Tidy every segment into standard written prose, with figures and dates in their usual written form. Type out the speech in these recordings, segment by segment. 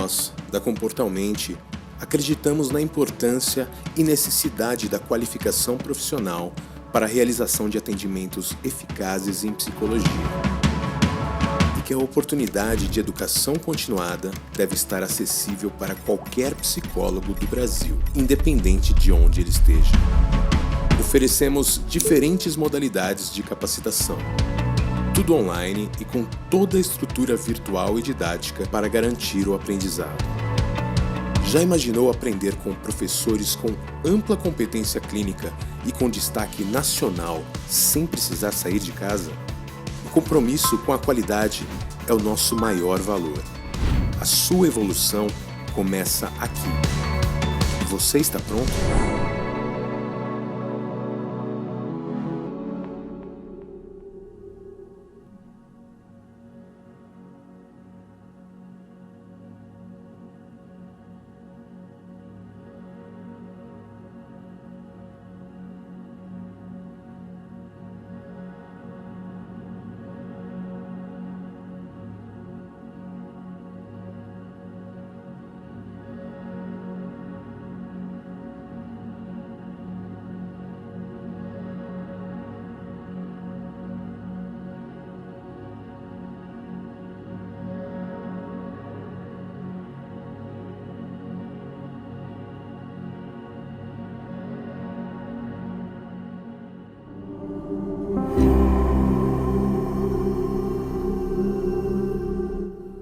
Nós, da Comportalmente, acreditamos na importância e necessidade da qualificação profissional para a realização de atendimentos eficazes em psicologia. E que a oportunidade de educação continuada deve estar acessível para qualquer psicólogo do Brasil, independente de onde ele esteja. Oferecemos diferentes modalidades de capacitação, tudo online e com toda a estrutura virtual e didática para garantir o aprendizado. Já imaginou aprender com professores com ampla competência clínica e com destaque nacional sem precisar sair de casa? O compromisso com a qualidade é o nosso maior valor. A sua evolução começa aqui. Você está pronto?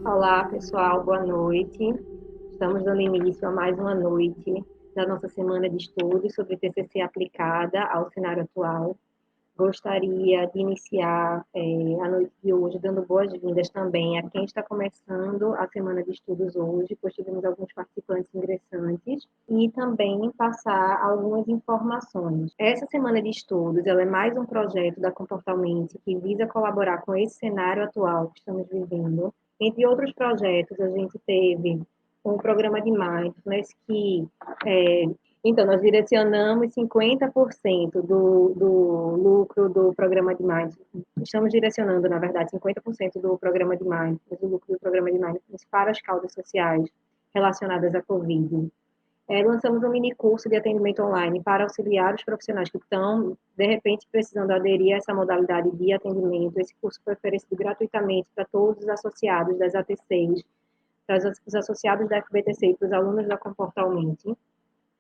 Olá, pessoal, boa noite. Estamos dando início a mais uma noite da nossa semana de estudos sobre TCC aplicada ao cenário atual. Gostaria de iniciar a noite de hoje dando boas-vindas também a quem está começando a semana de estudos hoje, pois tivemos alguns participantes ingressantes, e também passar algumas informações. Essa semana de estudos ela é mais um projeto da Comportalmente que visa colaborar com esse cenário atual que estamos vivendo. Entre outros projetos, a gente teve um programa de Mindfulness que então, nós direcionamos 50% do lucro do programa de Mindfulness. Estamos direcionando, na verdade, 50% do programa de Mindfulness, do lucro do programa de Mindfulness para as causas sociais relacionadas à Covid. Lançamos um mini curso de atendimento online para auxiliar os profissionais que estão, de repente, precisando aderir a essa modalidade de atendimento. Esse curso foi oferecido gratuitamente para todos os associados das ATCs, para os associados da FBTC e para os alunos da Comportalmente.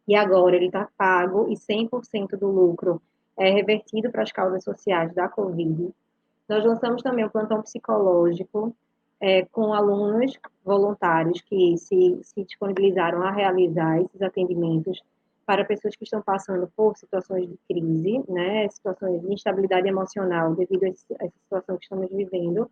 E agora ele está pago e 100% do lucro é revertido para as causas sociais da Covid. Nós lançamos também um plantão psicológico com alunos voluntários que se disponibilizaram a realizar esses atendimentos para pessoas que estão passando por situações de crise, né, situações de instabilidade emocional devido a essa situação que estamos vivendo.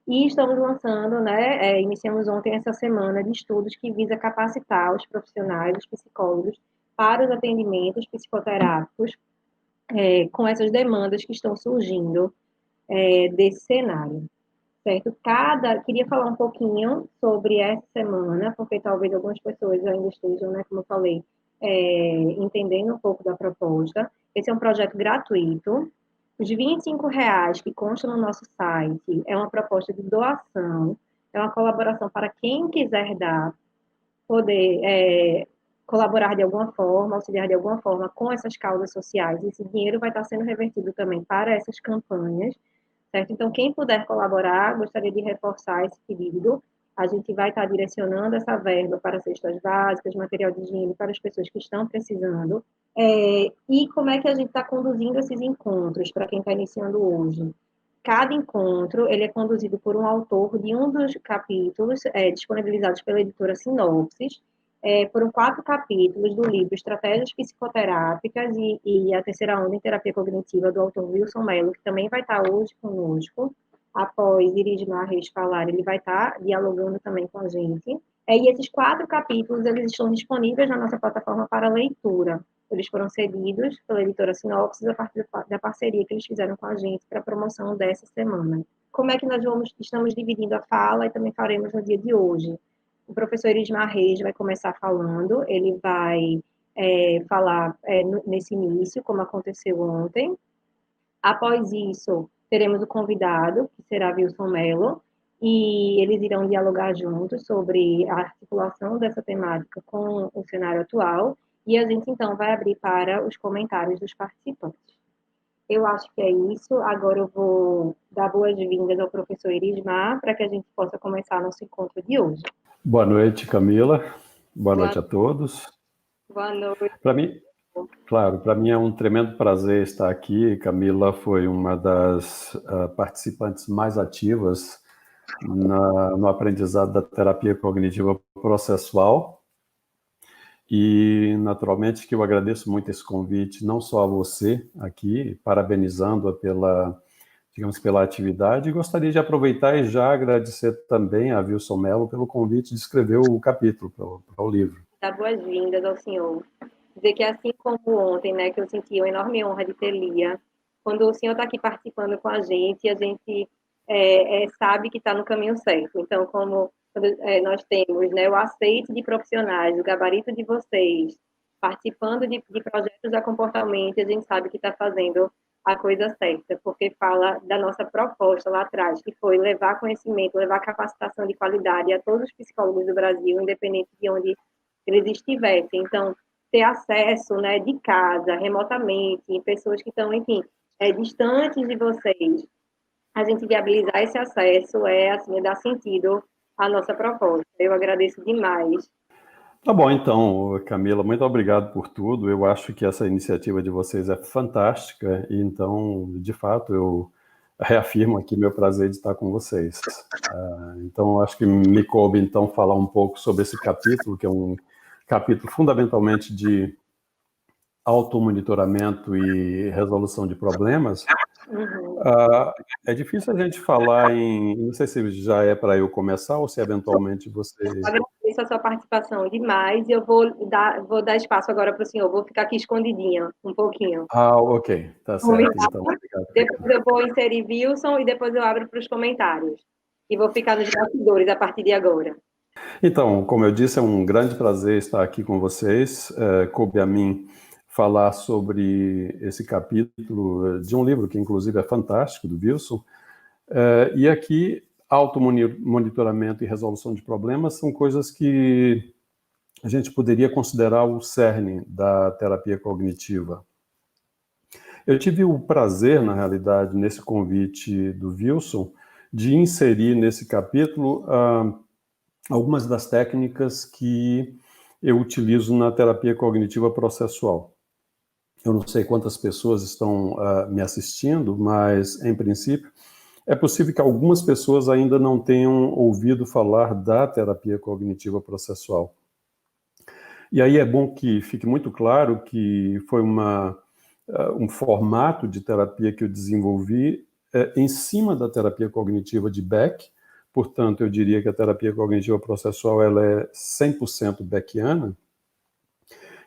E estamos lançando, né, iniciamos ontem essa semana de estudos que visa capacitar os profissionais, os psicólogos, para os atendimentos psicoterápicos com essas demandas que estão surgindo desse cenário. Certo? Queria falar um pouquinho sobre essa semana, porque talvez algumas pessoas ainda estejam, né, como eu falei, entendendo um pouco da proposta. Esse é um projeto gratuito. Os R$ 25 que constam no nosso site é uma proposta de doação, é uma colaboração para quem quiser dar, poder colaborar de alguma forma, auxiliar de alguma forma com essas causas sociais. Esse dinheiro vai estar sendo revertido também para essas campanhas, certo? Então, quem puder colaborar, gostaria de reforçar esse pedido. A gente vai estar direcionando essa verba para cestas básicas, material de higiene para as pessoas que estão precisando. E como é que a gente está conduzindo esses encontros para quem está iniciando hoje? Cada encontro ele é conduzido por um autor de um dos capítulos disponibilizados pela editora Sinopsis. Foram 4 capítulos do livro Estratégias Psicoterápicas e a terceira onda em terapia cognitiva do autor Wilson Mello, que também vai estar hoje conosco. Após Irismar Reis falar, ele vai estar dialogando também com a gente. E esses 4 capítulos eles estão disponíveis na nossa plataforma para leitura. Eles foram cedidos pela editora Sinopsis a partir da parceria que eles fizeram com a gente para a promoção dessa semana. Como é que nós estamos dividindo a fala e também faremos no dia de hoje? O professor Irismar Reis vai começar falando, ele vai falar nesse início, como aconteceu ontem. Após isso, teremos o convidado, que será Wilson Mello, e eles irão dialogar juntos sobre a articulação dessa temática com o cenário atual, e a gente então vai abrir para os comentários dos participantes. Eu acho que é isso. Agora eu vou dar boas-vindas ao professor Irismar para que a gente possa começar nosso encontro de hoje. Boa noite, Camila. Boa noite a todos. Boa noite. Para mim, claro, para mim é um tremendo prazer estar aqui. Camila foi uma das participantes mais ativas no aprendizado da terapia cognitiva processual. E, naturalmente, que eu agradeço muito esse convite, não só a você aqui, parabenizando-a pela atividade, e gostaria de aproveitar e já agradecer também a Wilson Mello pelo convite de escrever o capítulo para o livro. Dar boas-vindas ao senhor. Dizer que assim como ontem, né, que eu senti uma enorme honra de ter Lia, quando o senhor está aqui participando com a gente sabe que está no caminho certo. Então, como nós temos, né, o aceite de profissionais, o gabarito de vocês, participando de projetos da Comportamente, a gente sabe que está fazendo a coisa certa, porque fala da nossa proposta lá atrás, que foi levar conhecimento, levar capacitação de qualidade a todos os psicólogos do Brasil, independente de onde eles estivessem. Então, ter acesso, né, de casa, remotamente, em pessoas que estão, enfim, distantes de vocês, a gente viabilizar esse acesso assim, dar sentido à nossa proposta. Eu agradeço demais. Tá bom, então, Camila, muito obrigado por tudo. Eu acho que essa iniciativa de vocês é fantástica e, então, de fato, eu reafirmo aqui meu prazer de estar com vocês. Então, acho que me coube, então, falar um pouco sobre esse capítulo, que é um capítulo fundamentalmente de automonitoramento e resolução de problemas. É difícil a gente falar não sei se já é para eu começar ou se eventualmente você... Eu agradeço a sua participação demais e eu vou dar espaço agora para o senhor. Vou ficar aqui escondidinha um pouquinho. Ok, tá certo. Então, obrigado. Depois eu vou inserir Wilson e depois eu abro para os comentários. E vou ficar nos bastidores a partir de agora. Então, como eu disse, é um grande prazer estar aqui com vocês. Coube a mim falar sobre esse capítulo de um livro que, inclusive, é fantástico, do Wilson. E aqui, automonitoramento e resolução de problemas são coisas que a gente poderia considerar o cerne da terapia cognitiva. Eu tive o prazer, na realidade, nesse convite do Wilson, de inserir nesse capítulo algumas das técnicas que eu utilizo na terapia cognitiva processual. Eu não sei quantas pessoas estão me assistindo, mas, em princípio, é possível que algumas pessoas ainda não tenham ouvido falar da terapia cognitiva processual. E aí é bom que fique muito claro que foi um formato de terapia que eu desenvolvi em cima da terapia cognitiva de Beck. Portanto, eu diria que a terapia cognitiva processual ela é 100% beckiana.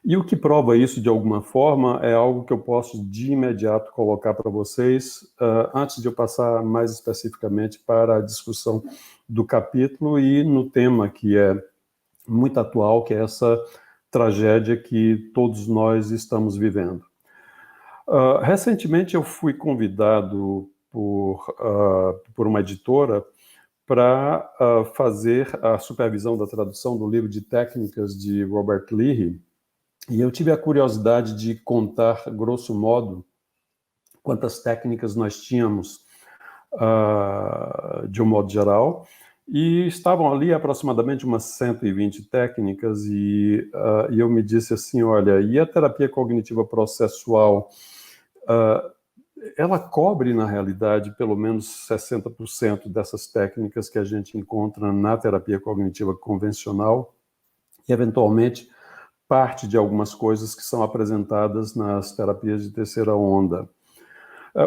E o que prova isso de alguma forma é algo que eu posso de imediato colocar para vocês, antes de eu passar mais especificamente para a discussão do capítulo e no tema que é muito atual, que é essa tragédia que todos nós estamos vivendo. Recentemente eu fui convidado por uma editora para fazer a supervisão da tradução do livro de técnicas de Robert Leahy, e eu tive a curiosidade de contar, grosso modo, quantas técnicas nós tínhamos de um modo geral, e estavam ali aproximadamente umas 120 técnicas, e eu me disse assim, olha, e a terapia cognitiva processual, ela cobre, na realidade, pelo menos 60% dessas técnicas que a gente encontra na terapia cognitiva convencional, e, eventualmente, parte de algumas coisas que são apresentadas nas terapias de terceira onda.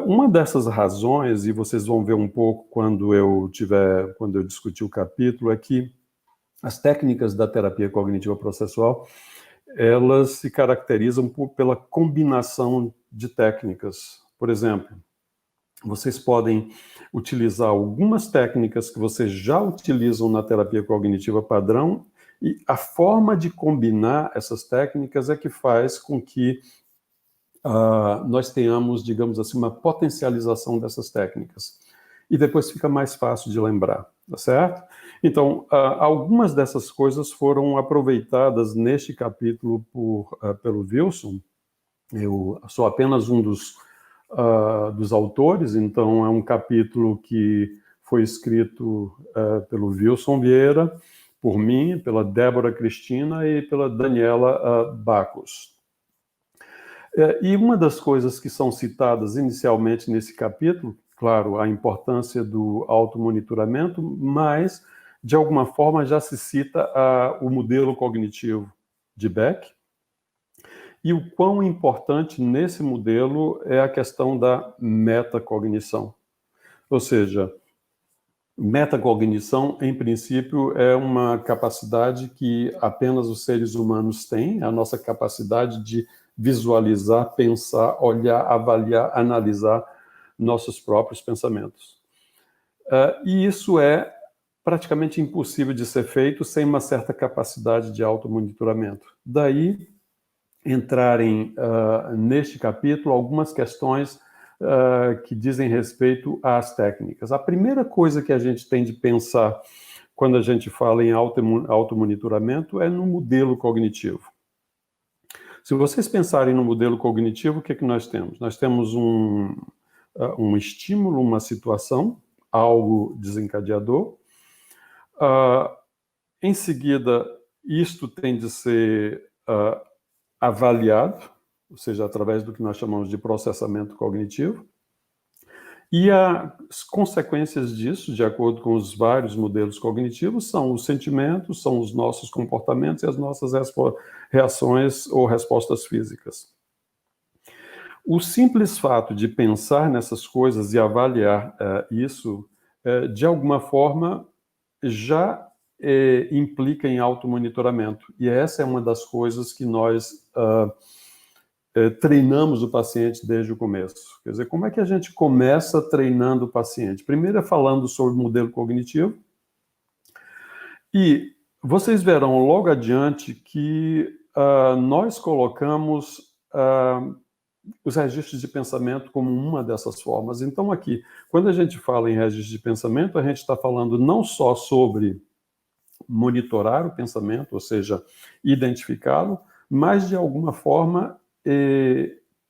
Uma dessas razões, e vocês vão ver um pouco quando eu discutir o capítulo, é que as técnicas da terapia cognitiva processual, elas se caracterizam pela combinação de técnicas. Por exemplo, vocês podem utilizar algumas técnicas que vocês já utilizam na terapia cognitiva padrão, e a forma de combinar essas técnicas é que faz com que nós tenhamos, digamos assim, uma potencialização dessas técnicas. E depois fica mais fácil de lembrar. tá certo? Então, algumas dessas coisas foram aproveitadas neste capítulo pelo Wilson. Eu sou apenas um dos autores, então é um capítulo que foi escrito pelo Wilson Vieira, por mim, pela Débora Cristina e pela Daniela Bacos. E uma das coisas que são citadas inicialmente nesse capítulo, claro, a importância do automonitoramento, mas, de alguma forma, já se cita o modelo cognitivo de Beck, e o quão importante nesse modelo é a questão da metacognição. Ou seja, metacognição, em princípio, é uma capacidade que apenas os seres humanos têm, a nossa capacidade de visualizar, pensar, olhar, avaliar, analisar nossos próprios pensamentos. E isso é praticamente impossível de ser feito sem uma certa capacidade de automonitoramento. Daí, entrarem neste capítulo algumas questões que dizem respeito às técnicas. A primeira coisa que a gente tem de pensar quando a gente fala em automonitoramento é no modelo cognitivo. Se vocês pensarem no modelo cognitivo, o que é que nós temos? Nós temos um estímulo, uma situação, algo desencadeador. Em seguida, isto tem de ser avaliado, ou seja, através do que nós chamamos de processamento cognitivo. E as consequências disso, de acordo com os vários modelos cognitivos, são os sentimentos, são os nossos comportamentos e as nossas reações ou respostas físicas. O simples fato de pensar nessas coisas e avaliar isso, de alguma forma, já implica em automonitoramento. E essa é uma das coisas que nós treinamos o paciente desde o começo. Quer dizer, como é que a gente começa treinando o paciente? Primeiro é falando sobre o modelo cognitivo, e vocês verão logo adiante que nós colocamos os registros de pensamento como uma dessas formas. Então aqui, quando a gente fala em registro de pensamento, a gente está falando não só sobre monitorar o pensamento, ou seja, identificá-lo, mas de alguma forma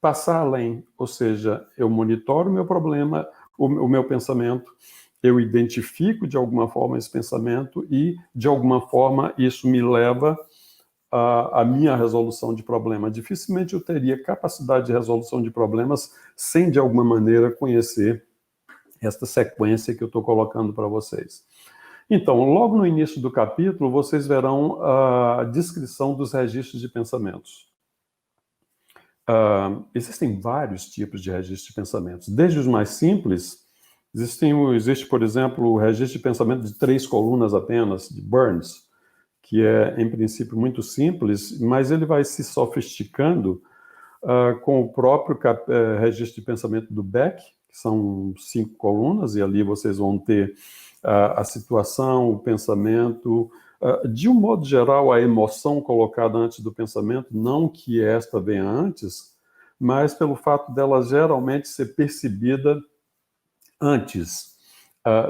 passar além, ou seja, eu monitoro o meu problema, o meu pensamento, eu identifico de alguma forma esse pensamento e, de alguma forma, isso me leva à minha resolução de problema. Dificilmente eu teria capacidade de resolução de problemas sem, de alguma maneira, conhecer esta sequência que eu estou colocando para vocês. Então, logo no início do capítulo, vocês verão a descrição dos registros de pensamentos. Existem vários tipos de registros de pensamentos. Desde os mais simples, existe, por exemplo, o registro de pensamento de 3 colunas apenas, de Burns, que é, em princípio, muito simples, mas ele vai se sofisticando com o próprio registro de pensamento do Beck, que são 5 colunas, e ali vocês vão ter a situação, o pensamento, de um modo geral, a emoção colocada antes do pensamento, não que esta venha antes, mas pelo fato dela geralmente ser percebida antes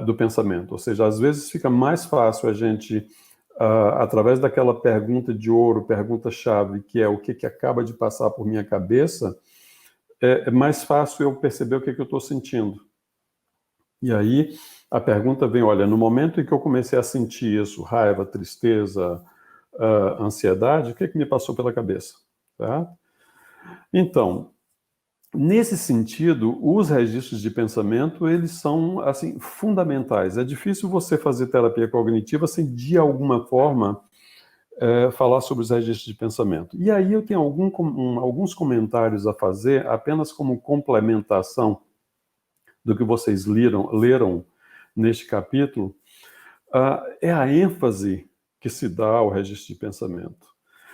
do pensamento. Ou seja, às vezes fica mais fácil a gente, através daquela pergunta de ouro, pergunta-chave, que é o que acaba de passar por minha cabeça, é mais fácil eu perceber o que eu estou sentindo. E aí a pergunta vem, olha, no momento em que eu comecei a sentir isso, raiva, tristeza, ansiedade, o que me passou pela cabeça? Tá? Então, nesse sentido, os registros de pensamento, eles são, assim, fundamentais. É difícil você fazer terapia cognitiva sem, de alguma forma, falar sobre os registros de pensamento. E aí eu tenho alguns comentários a fazer, apenas como complementação do que vocês leram neste capítulo, é a ênfase que se dá ao registro de pensamento.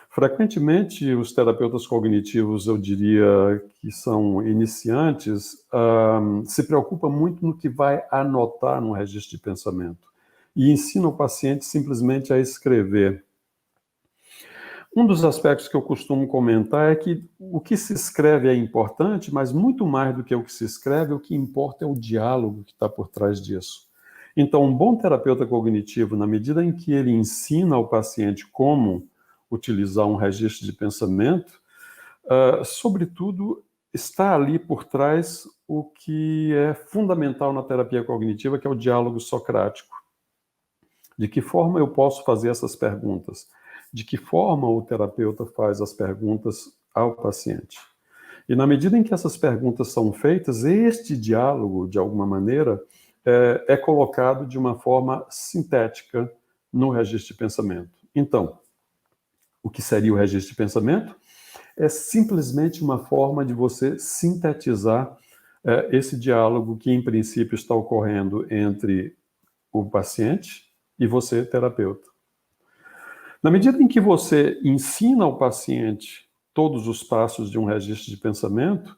Frequentemente, os terapeutas cognitivos, eu diria que são iniciantes, se preocupam muito no que vai anotar no registro de pensamento e ensinam o paciente simplesmente a escrever. Um dos aspectos que eu costumo comentar é que o que se escreve é importante, mas muito mais do que o que se escreve, o que importa é o diálogo que está por trás disso. Então, um bom terapeuta cognitivo, na medida em que ele ensina ao paciente como utilizar um registro de pensamento, sobretudo, está ali por trás o que é fundamental na terapia cognitiva, que é o diálogo socrático. De que forma eu posso fazer essas perguntas? De que forma o terapeuta faz as perguntas ao paciente? E na medida em que essas perguntas são feitas, este diálogo, de alguma maneira, é colocado de uma forma sintética no registro de pensamento. Então, o que seria o registro de pensamento? É simplesmente uma forma de você sintetizar esse diálogo que, em princípio, está ocorrendo entre o paciente e você, terapeuta. Na medida em que você ensina ao paciente todos os passos de um registro de pensamento,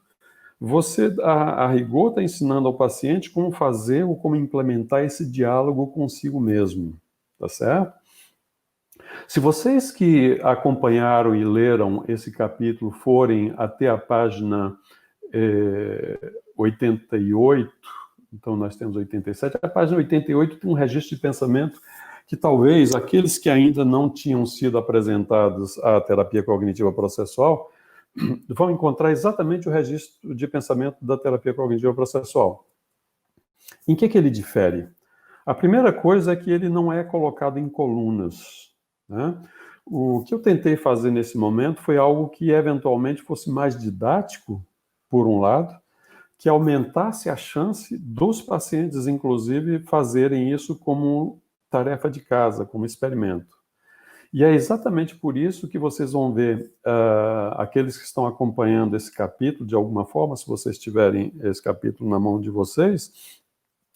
você, a rigor, está ensinando ao paciente como fazer ou como implementar esse diálogo consigo mesmo, tá certo? Se vocês que acompanharam e leram esse capítulo forem até a página 88, então nós temos 87, a página 88 tem um registro de pensamento que talvez aqueles que ainda não tinham sido apresentados à terapia cognitiva processual vão encontrar exatamente o registro de pensamento da terapia cognitiva processual. Em que ele difere? A primeira coisa é que ele não é colocado em colunas, né? O que eu tentei fazer nesse momento foi algo que eventualmente fosse mais didático, por um lado, que aumentasse a chance dos pacientes, inclusive, fazerem isso como tarefa de casa, como experimento. E é exatamente por isso que vocês vão ver aqueles que estão acompanhando esse capítulo, de alguma forma, se vocês tiverem esse capítulo na mão de vocês,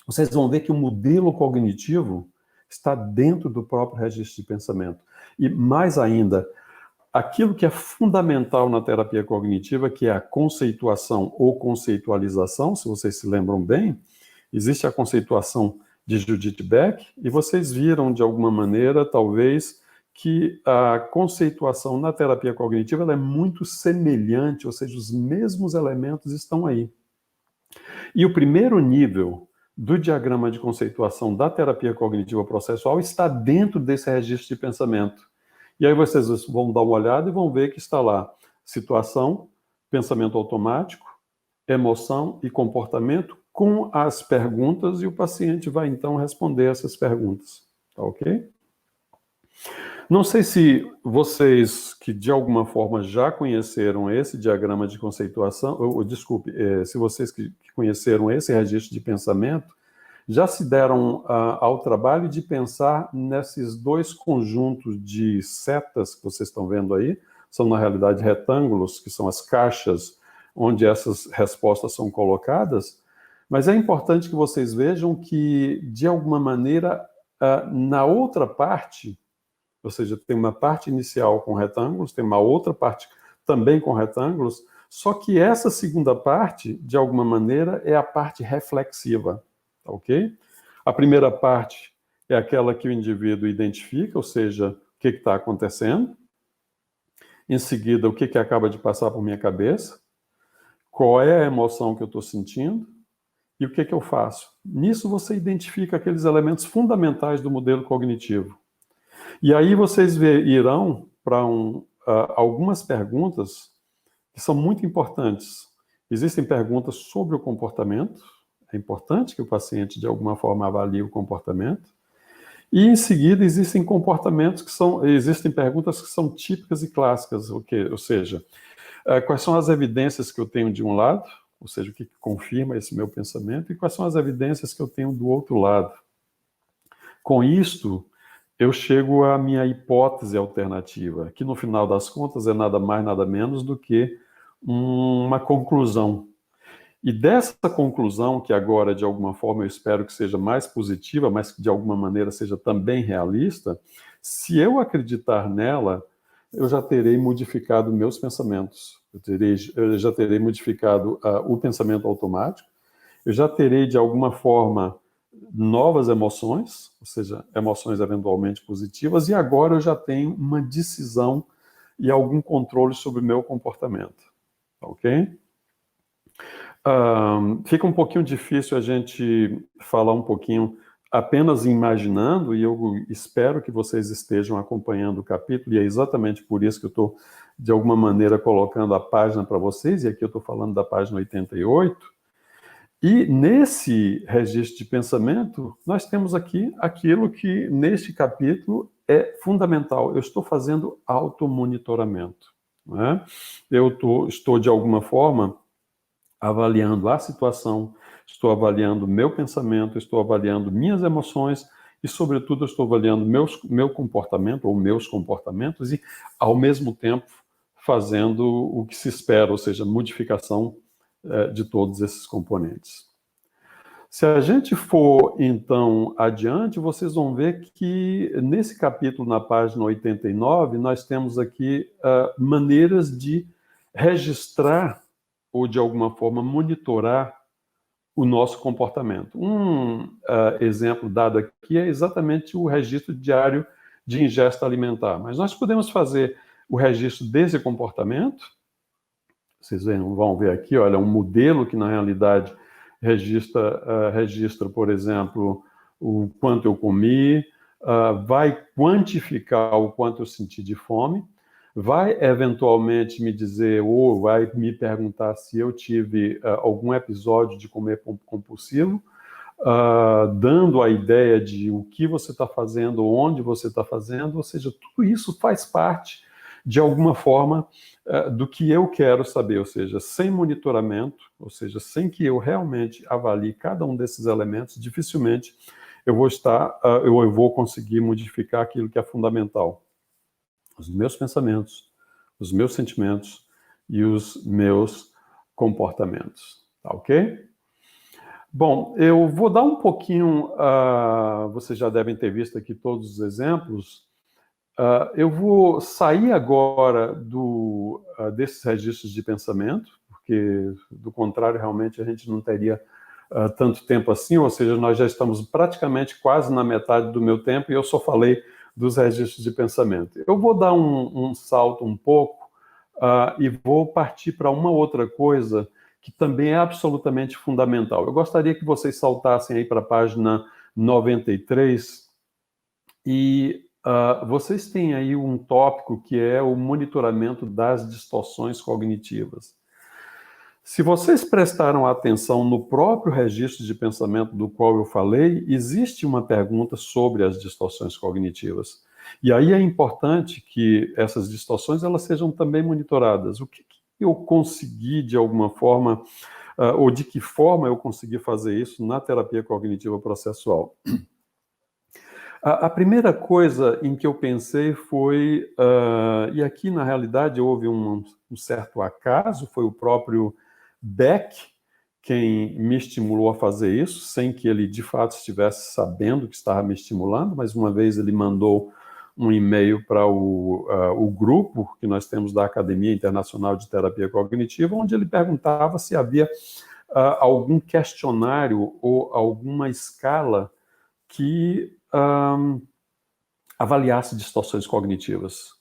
vocês vão ver que o modelo cognitivo está dentro do próprio registro de pensamento. E mais ainda, aquilo que é fundamental na terapia cognitiva, que é a conceituação ou conceitualização, se vocês se lembram bem, existe a conceituação de Judith Beck, e vocês viram, de alguma maneira, talvez, que a conceituação na terapia cognitiva ela é muito semelhante, ou seja, os mesmos elementos estão aí. E o primeiro nível do diagrama de conceituação da terapia cognitiva processual está dentro desse registro de pensamento. E aí vocês vão dar uma olhada e vão ver que está lá situação, pensamento automático, emoção e comportamento com as perguntas, e o paciente vai então responder essas perguntas. Tá ok? Não sei se vocês que de alguma forma já conheceram esse diagrama de conceituação, se vocês que conheceram esse registro de pensamento, já se deram ao trabalho de pensar nesses dois conjuntos de setas que vocês estão vendo aí, são na realidade retângulos, que são as caixas onde essas respostas são colocadas, mas é importante que vocês vejam que, de alguma maneira, na outra parte, ou seja, tem uma parte inicial com retângulos, tem uma outra parte também com retângulos, só que essa segunda parte, de alguma maneira, é a parte reflexiva, tá ok? A primeira parte é aquela que o indivíduo identifica, ou seja, o que está acontecendo. Em seguida, o que acaba de passar por minha cabeça, qual é a emoção que eu estou sentindo e o que eu faço. Nisso você identifica aqueles elementos fundamentais do modelo cognitivo. E aí vocês irão para algumas perguntas que são muito importantes. Existem perguntas sobre o comportamento, é importante que o paciente de alguma forma avalie o comportamento. E em seguida existem existem perguntas que são típicas e clássicas, ou seja, quais são as evidências que eu tenho de um lado, ou seja, o que confirma esse meu pensamento, e quais são as evidências que eu tenho do outro lado. Com isto, eu chego à minha hipótese alternativa, que no final das contas é nada mais, nada menos do que uma conclusão. E dessa conclusão, que agora de alguma forma eu espero que seja mais positiva, mas que de alguma maneira seja também realista, se eu acreditar nela, eu já terei modificado meus pensamentos, eu já terei modificado o pensamento automático, eu já terei de alguma forma novas emoções, ou seja, emoções eventualmente positivas, e agora eu já tenho uma decisão e algum controle sobre o meu comportamento, ok? Fica um pouquinho difícil a gente falar um pouquinho apenas imaginando, e eu espero que vocês estejam acompanhando o capítulo, e é exatamente por isso que eu estou, de alguma maneira, colocando a página para vocês, e aqui eu estou falando da página 88, e nesse registro de pensamento, nós temos aqui aquilo que, neste capítulo, é fundamental. Eu estou fazendo automonitoramento, né? Eu estou, de alguma forma, avaliando a situação, estou avaliando meu pensamento, estou avaliando minhas emoções e, sobretudo, eu estou avaliando meu comportamento ou meus comportamentos e, ao mesmo tempo, fazendo o que se espera, ou seja, modificação de todos esses componentes. Se a gente for, então, adiante, vocês vão ver que, nesse capítulo, na página 89, nós temos aqui maneiras de registrar ou, de alguma forma, monitorar o nosso comportamento. Um exemplo dado aqui é exatamente o registro diário de ingesta alimentar. Mas nós podemos fazer o registro desse comportamento. Vocês vão ver aqui, olha, um modelo que, na realidade, registra, por exemplo, o quanto eu comi, vai quantificar o quanto eu senti de fome, vai eventualmente me dizer ou vai me perguntar se eu tive algum episódio de comer compulsivo, dando a ideia de o que você está fazendo, onde você está fazendo, ou seja, tudo isso faz parte, de alguma forma, do que eu quero saber, ou seja, sem monitoramento, ou seja, sem que eu realmente avalie cada um desses elementos, dificilmente eu vou conseguir modificar aquilo que é fundamental. Os meus pensamentos, os meus sentimentos e os meus comportamentos. Tá ok? Bom, eu vou dar um pouquinho, vocês já devem ter visto aqui todos os exemplos. Eu vou sair agora desses registros de pensamento, porque, do contrário, realmente a gente não teria tanto tempo assim, ou seja, nós já estamos praticamente quase na metade do meu tempo e eu só falei dos registros de pensamento. Eu vou dar um salto um pouco e vou partir para uma outra coisa que também é absolutamente fundamental. Eu gostaria que vocês saltassem aí para a página 93 e vocês têm aí um tópico que é o monitoramento das distorções cognitivas. Se vocês prestaram atenção no próprio registro de pensamento do qual eu falei, existe uma pergunta sobre as distorções cognitivas. E aí é importante que essas distorções elas sejam também monitoradas. O que eu consegui, de alguma forma, ou de que forma eu consegui fazer isso na terapia cognitiva processual? A primeira coisa em que eu pensei foi, e aqui na realidade houve um certo acaso, foi o próprio Beck quem me estimulou a fazer isso, sem que ele de fato estivesse sabendo que estava me estimulando, mas uma vez ele mandou um e-mail para o grupo que nós temos da Academia Internacional de Terapia Cognitiva, onde ele perguntava se havia algum questionário ou alguma escala que avaliasse distorções cognitivas.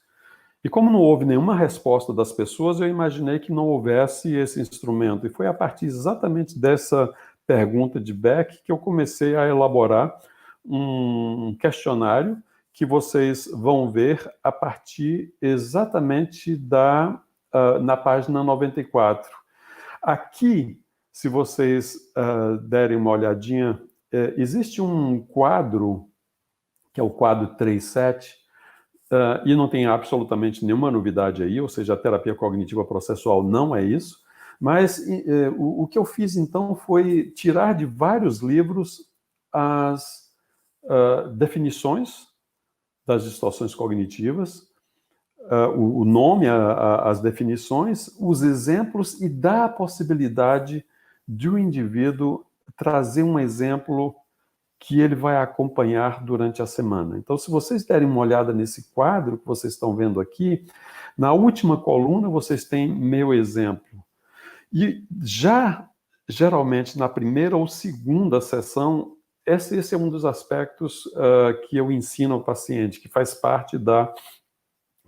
E como não houve nenhuma resposta das pessoas, eu imaginei que não houvesse esse instrumento. E foi a partir exatamente dessa pergunta de Beck que eu comecei a elaborar um questionário que vocês vão ver a partir exatamente na página 94. Aqui, se vocês derem uma olhadinha, existe um quadro, que é o quadro 3.7, e não tem absolutamente nenhuma novidade aí, ou seja, a terapia cognitiva processual não é isso, mas o que eu fiz então foi tirar de vários livros as definições das distorções cognitivas, o nome, as definições, os exemplos e dar a possibilidade de o indivíduo trazer um exemplo que ele vai acompanhar durante a semana. Então, se vocês derem uma olhada nesse quadro que vocês estão vendo aqui, na última coluna vocês têm meu exemplo. E já, geralmente, na primeira ou segunda sessão, esse é um dos aspectos que eu ensino ao paciente, que faz parte da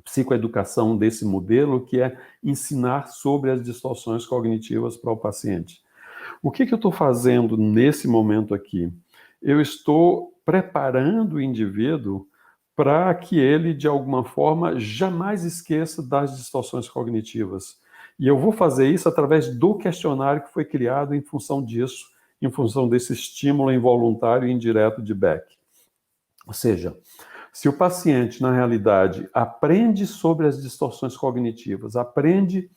psicoeducação desse modelo, que é ensinar sobre as distorções cognitivas para o paciente. O que eu estou fazendo nesse momento aqui? eu estou preparando o indivíduo para que ele, de alguma forma, jamais esqueça das distorções cognitivas. E eu vou fazer isso através do questionário que foi criado em função disso, em função desse estímulo involuntário e indireto de Beck. Ou seja, se o paciente, na realidade, aprende sobre as distorções cognitivas, aprende,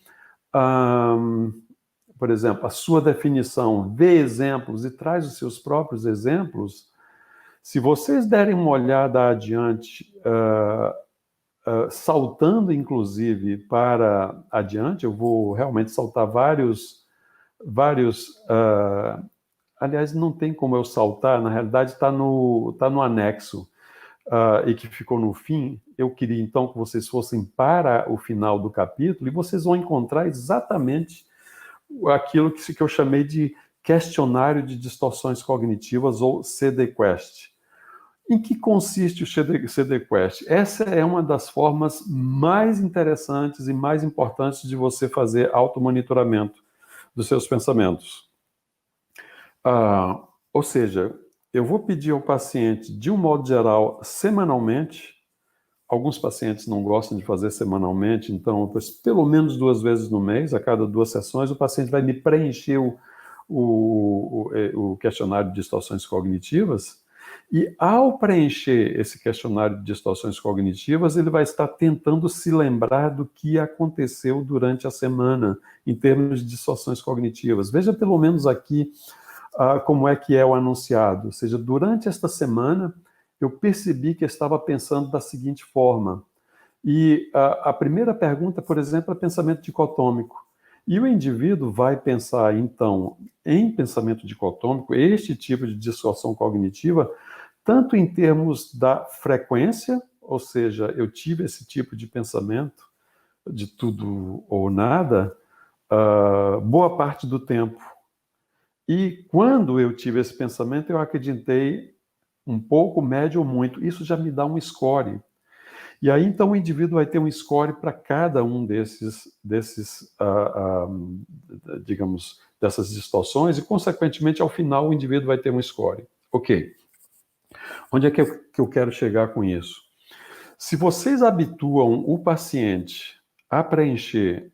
por exemplo, a sua definição, vê exemplos e traz os seus próprios exemplos, se vocês derem uma olhada adiante, saltando, inclusive, para adiante, eu vou realmente saltar vários aliás, não tem como eu saltar, na realidade está no anexo, e que ficou no fim. Eu queria, então, que vocês fossem para o final do capítulo, e vocês vão encontrar exatamente aquilo que eu chamei de questionário de distorções cognitivas, ou CD-Quest. Em que consiste o CD-Quest? Essa é uma das formas mais interessantes e mais importantes de você fazer automonitoramento dos seus pensamentos. Ou seja, eu vou pedir ao paciente, de um modo geral, semanalmente. Alguns pacientes não gostam de fazer semanalmente, então, pelo menos 2 vezes no mês, a cada 2 sessões, o paciente vai me preencher o questionário de distorções cognitivas, e ao preencher esse questionário de distorções cognitivas, ele vai estar tentando se lembrar do que aconteceu durante a semana, em termos de distorções cognitivas. Veja pelo menos aqui como é que é o anunciado. Ou seja, durante esta semana, eu percebi que estava pensando da seguinte forma. E a primeira pergunta, por exemplo, é pensamento dicotômico. E o indivíduo vai pensar, então, em pensamento dicotômico, este tipo de distorção cognitiva, tanto em termos da frequência, ou seja, eu tive esse tipo de pensamento, de tudo ou nada, boa parte do tempo. E quando eu tive esse pensamento, eu acreditei um pouco, médio ou muito. Isso já me dá um score. E aí, então, o indivíduo vai ter um score para cada um digamos, dessas distorções, e, consequentemente, ao final, o indivíduo vai ter um score. Ok. Onde é que eu quero chegar com isso? Se vocês habituam o paciente a preencher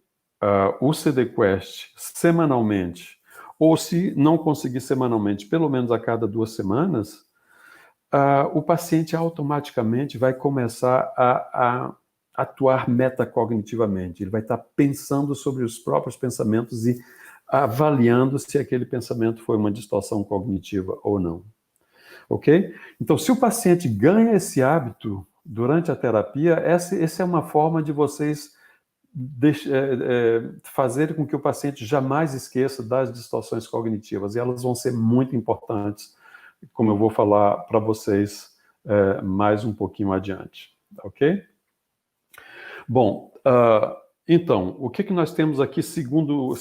o CD-Quest semanalmente, ou se não conseguir semanalmente, pelo menos a cada 2 semanas, o paciente automaticamente vai começar a atuar metacognitivamente. Ele vai estar pensando sobre os próprios pensamentos e avaliando se aquele pensamento foi uma distorção cognitiva ou não. Ok? Então, se o paciente ganha esse hábito durante a terapia, essa é uma forma de vocês fazer com que o paciente jamais esqueça das distorções cognitivas, e elas vão ser muito importantes, como eu vou falar para vocês mais um pouquinho adiante, ok? Bom, então, o que nós temos aqui seguindo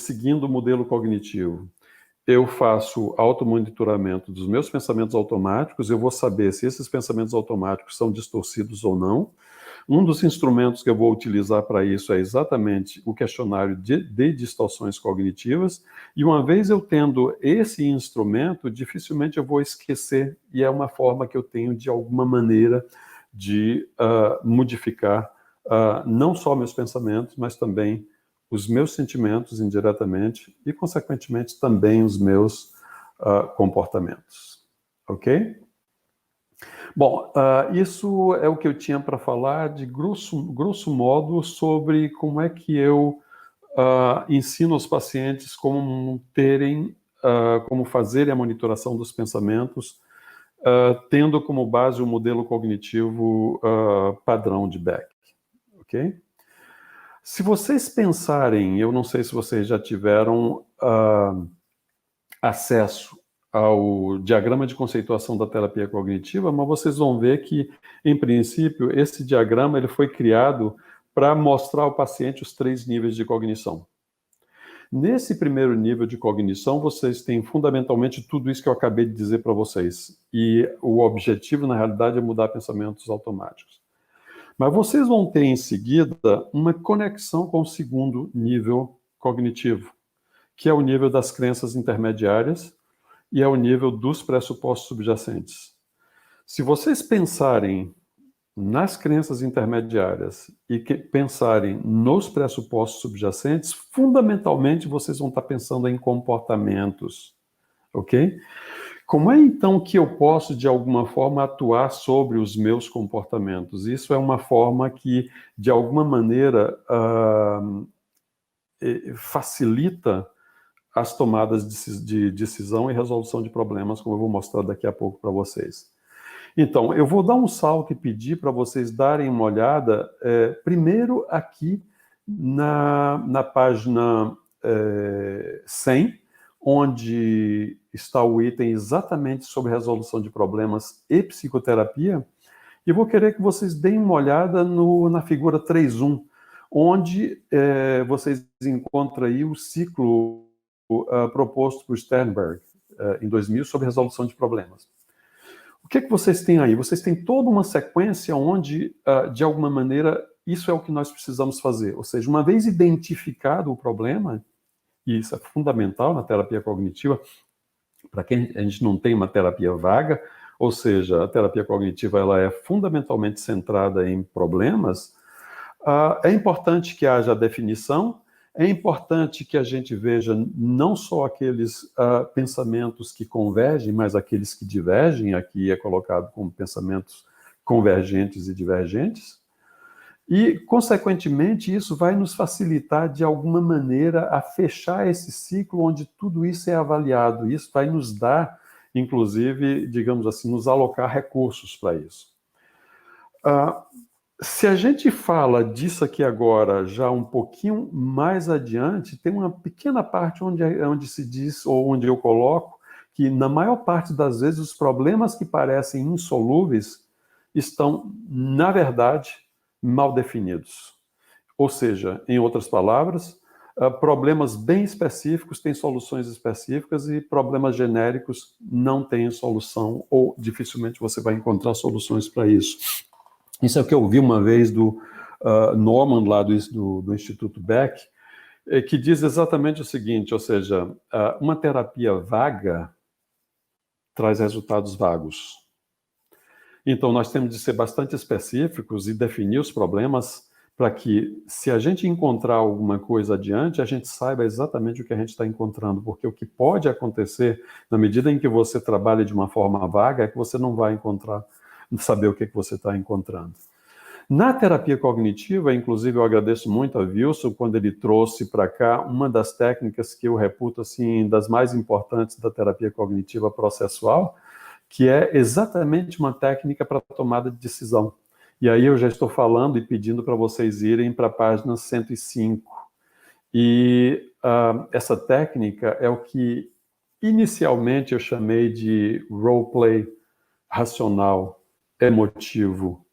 o modelo cognitivo? Eu faço automonitoramento dos meus pensamentos automáticos, eu vou saber se esses pensamentos automáticos são distorcidos ou não. Um dos instrumentos que eu vou utilizar para isso é exatamente o questionário de distorções cognitivas, e uma vez eu tendo esse instrumento, dificilmente eu vou esquecer, e é uma forma que eu tenho, de alguma maneira, de modificar não só meus pensamentos, mas também os meus sentimentos indiretamente e, consequentemente, também os meus comportamentos. Ok? Bom, isso é o que eu tinha para falar de grosso modo sobre como é que eu ensino aos pacientes como fazerem a monitoração dos pensamentos, tendo como base o modelo cognitivo padrão de Beck. Ok? Se vocês pensarem, eu não sei se vocês já tiveram acesso ao diagrama de conceituação da terapia cognitiva, mas vocês vão ver que, em princípio, esse diagrama ele foi criado para mostrar ao paciente os 3 níveis de cognição. Nesse primeiro nível de cognição, vocês têm fundamentalmente tudo isso que eu acabei de dizer para vocês. E o objetivo, na realidade, é mudar pensamentos automáticos. Mas vocês vão ter, em seguida, uma conexão com o segundo nível cognitivo, que é o nível das crenças intermediárias, e é o nível dos pressupostos subjacentes. Se vocês pensarem nas crenças intermediárias e pensarem nos pressupostos subjacentes, fundamentalmente vocês vão estar pensando em comportamentos, ok? Como é então que eu posso, de alguma forma, atuar sobre os meus comportamentos? Isso é uma forma que, de alguma maneira, facilita as tomadas de decisão e resolução de problemas, como eu vou mostrar daqui a pouco para vocês. Então, eu vou dar um salto e pedir para vocês darem uma olhada, primeiro aqui na página 100, onde está o item exatamente sobre resolução de problemas e psicoterapia, e vou querer que vocês deem uma olhada na figura 3.1, onde vocês encontram aí o ciclo proposto por Sternberg em 2000 sobre resolução de problemas. O que vocês têm aí? Vocês têm toda uma sequência onde, de alguma maneira, isso é o que nós precisamos fazer. Ou seja, uma vez identificado o problema, e isso é fundamental na terapia cognitiva, para quem a gente não tem uma terapia vaga, ou seja, a terapia cognitiva ela é fundamentalmente centrada em problemas, é importante que haja definição, é importante que a gente veja não só aqueles pensamentos que convergem, mas aqueles que divergem, aqui é colocado como pensamentos convergentes e divergentes, e, consequentemente, isso vai nos facilitar, de alguma maneira, a fechar esse ciclo onde tudo isso é avaliado. Isso vai nos dar, inclusive, digamos assim, nos alocar recursos para isso. Se a gente fala disso aqui agora, já um pouquinho mais adiante, tem uma pequena parte onde se diz, ou onde eu coloco, que, na maior parte das vezes, os problemas que parecem insolúveis estão, na verdade, mal definidos. Ou seja, em outras palavras, problemas bem específicos têm soluções específicas e problemas genéricos não têm solução ou dificilmente você vai encontrar soluções para isso. Isso é o que eu ouvi uma vez do Norman, lá do Instituto Beck, que diz exatamente o seguinte, ou seja, uma terapia vaga traz resultados vagos. Então, nós temos de ser bastante específicos e definir os problemas para que, se a gente encontrar alguma coisa adiante, a gente saiba exatamente o que a gente está encontrando, porque o que pode acontecer, na medida em que você trabalha de uma forma vaga, é que você não vai saber o que você está encontrando. Na terapia cognitiva, inclusive, eu agradeço muito a Wilson quando ele trouxe para cá uma das técnicas que eu reputo assim, das mais importantes da terapia cognitiva processual, que é exatamente uma técnica para tomada de decisão. E aí eu já estou falando e pedindo para vocês irem para a página 105. E essa técnica é o que inicialmente eu chamei de roleplay racional, emotivo,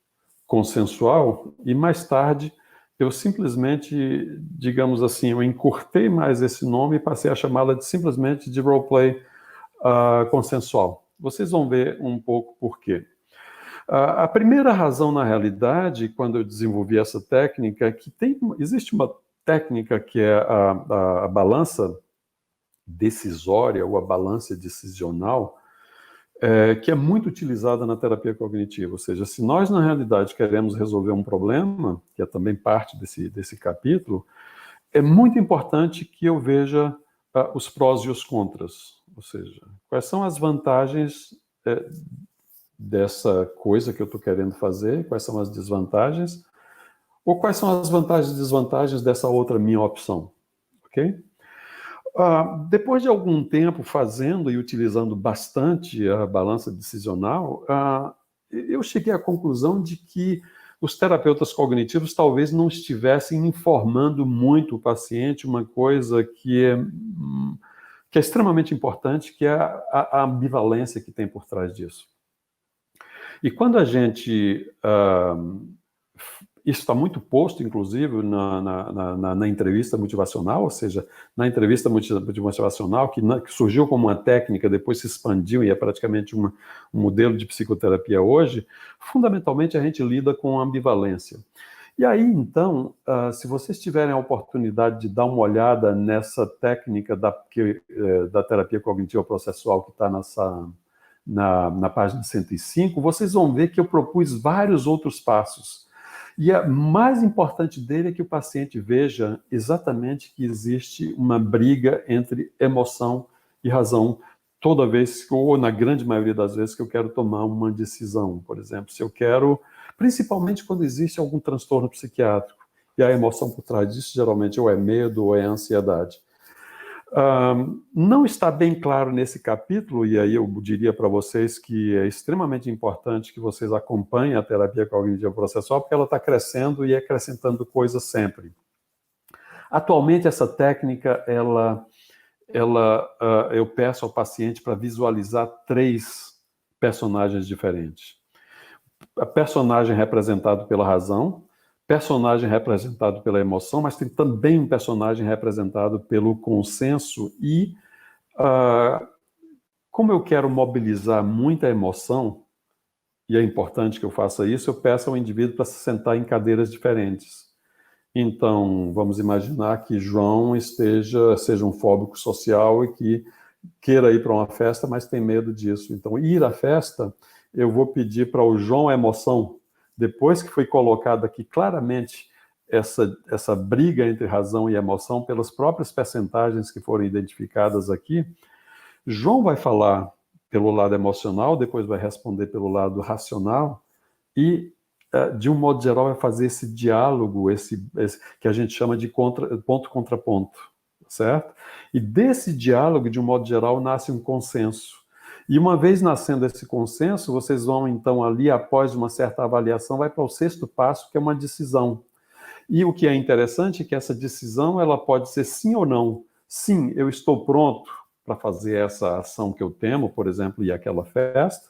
consensual, e mais tarde eu simplesmente, digamos assim, eu encurtei mais esse nome e passei a chamá-la simplesmente de roleplay consensual. Vocês vão ver um pouco por quê. A primeira razão, na realidade, quando eu desenvolvi essa técnica, é que existe uma técnica que é a balança decisória ou a balança decisional, que é muito utilizada na terapia cognitiva. Ou seja, se nós, na realidade, queremos resolver um problema, que é também parte desse capítulo, é muito importante que eu veja os prós e os contras. Ou seja, quais são as vantagens dessa coisa que eu estou querendo fazer, quais são as desvantagens, ou quais são as vantagens e desvantagens dessa outra minha opção, ok? Depois de algum tempo fazendo e utilizando bastante a balança decisional, eu cheguei à conclusão de que os terapeutas cognitivos talvez não estivessem informando muito o paciente uma coisa que é extremamente importante, que é a ambivalência que tem por trás disso. E quando a gente... isso está muito posto, inclusive, na entrevista motivacional, ou seja, na entrevista motivacional, que surgiu como uma técnica, depois se expandiu e é praticamente um modelo de psicoterapia hoje, fundamentalmente a gente lida com a ambivalência. E aí, então, se vocês tiverem a oportunidade de dar uma olhada nessa técnica da terapia cognitiva processual que está na página 105, vocês vão ver que eu propus vários outros passos. E a mais importante dele é que o paciente veja exatamente que existe uma briga entre emoção e razão toda vez, ou na grande maioria das vezes, que eu quero tomar uma decisão. Por exemplo, se eu quero, principalmente quando existe algum transtorno psiquiátrico, e a emoção por trás disso geralmente ou é medo ou é ansiedade. Não está bem claro nesse capítulo, e aí eu diria para vocês que é extremamente importante que vocês acompanhem a terapia cognitiva processual, porque ela está crescendo e acrescentando coisas sempre. Atualmente, essa técnica, eu peço ao paciente para visualizar 3 personagens diferentes. A personagem representado pela razão, personagem representado pela emoção, mas tem também um personagem representado pelo consenso e, como eu quero mobilizar muita emoção, e é importante que eu faça isso, eu peço ao indivíduo para se sentar em cadeiras diferentes. Então, vamos imaginar que João seja um fóbico social e que queira ir para uma festa, mas tem medo disso. Então, ir à festa, eu vou pedir para o João emoção, depois que foi colocado aqui claramente essa briga entre razão e emoção, pelas próprias percentagens que foram identificadas aqui, João vai falar pelo lado emocional, depois vai responder pelo lado racional e, de um modo geral, vai fazer esse diálogo, esse que a gente chama de ponto contra ponto, certo? E desse diálogo, de um modo geral, nasce um consenso. E uma vez nascendo esse consenso, vocês vão, então, ali, após uma certa avaliação, vai para o 6º passo, que é uma decisão. E o que é interessante é que essa decisão, ela pode ser sim ou não. Sim, eu estou pronto para fazer essa ação que eu temo, por exemplo, ir àquela festa,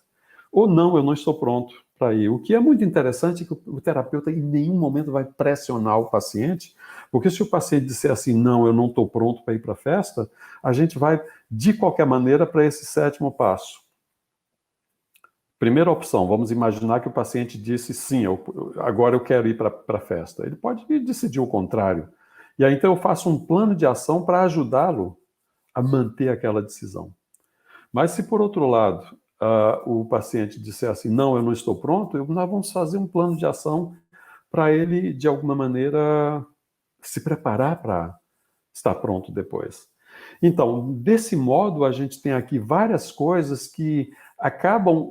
ou não, eu não estou pronto para ir. O que é muito interessante é que o terapeuta em nenhum momento vai pressionar o paciente, porque se o paciente disser assim, não, eu não estou pronto para ir para a festa, a gente vai, de qualquer maneira, para esse 7º passo. Primeira opção, vamos imaginar que o paciente disse, sim, agora eu quero ir para a festa. Ele pode decidir o contrário. E aí, então, eu faço um plano de ação para ajudá-lo a manter aquela decisão. Mas se, por outro lado, o paciente disser assim, não, eu não estou pronto, nós vamos fazer um plano de ação para ele, de alguma maneira, se preparar para estar pronto depois. Então, desse modo, a gente tem aqui várias coisas que acabam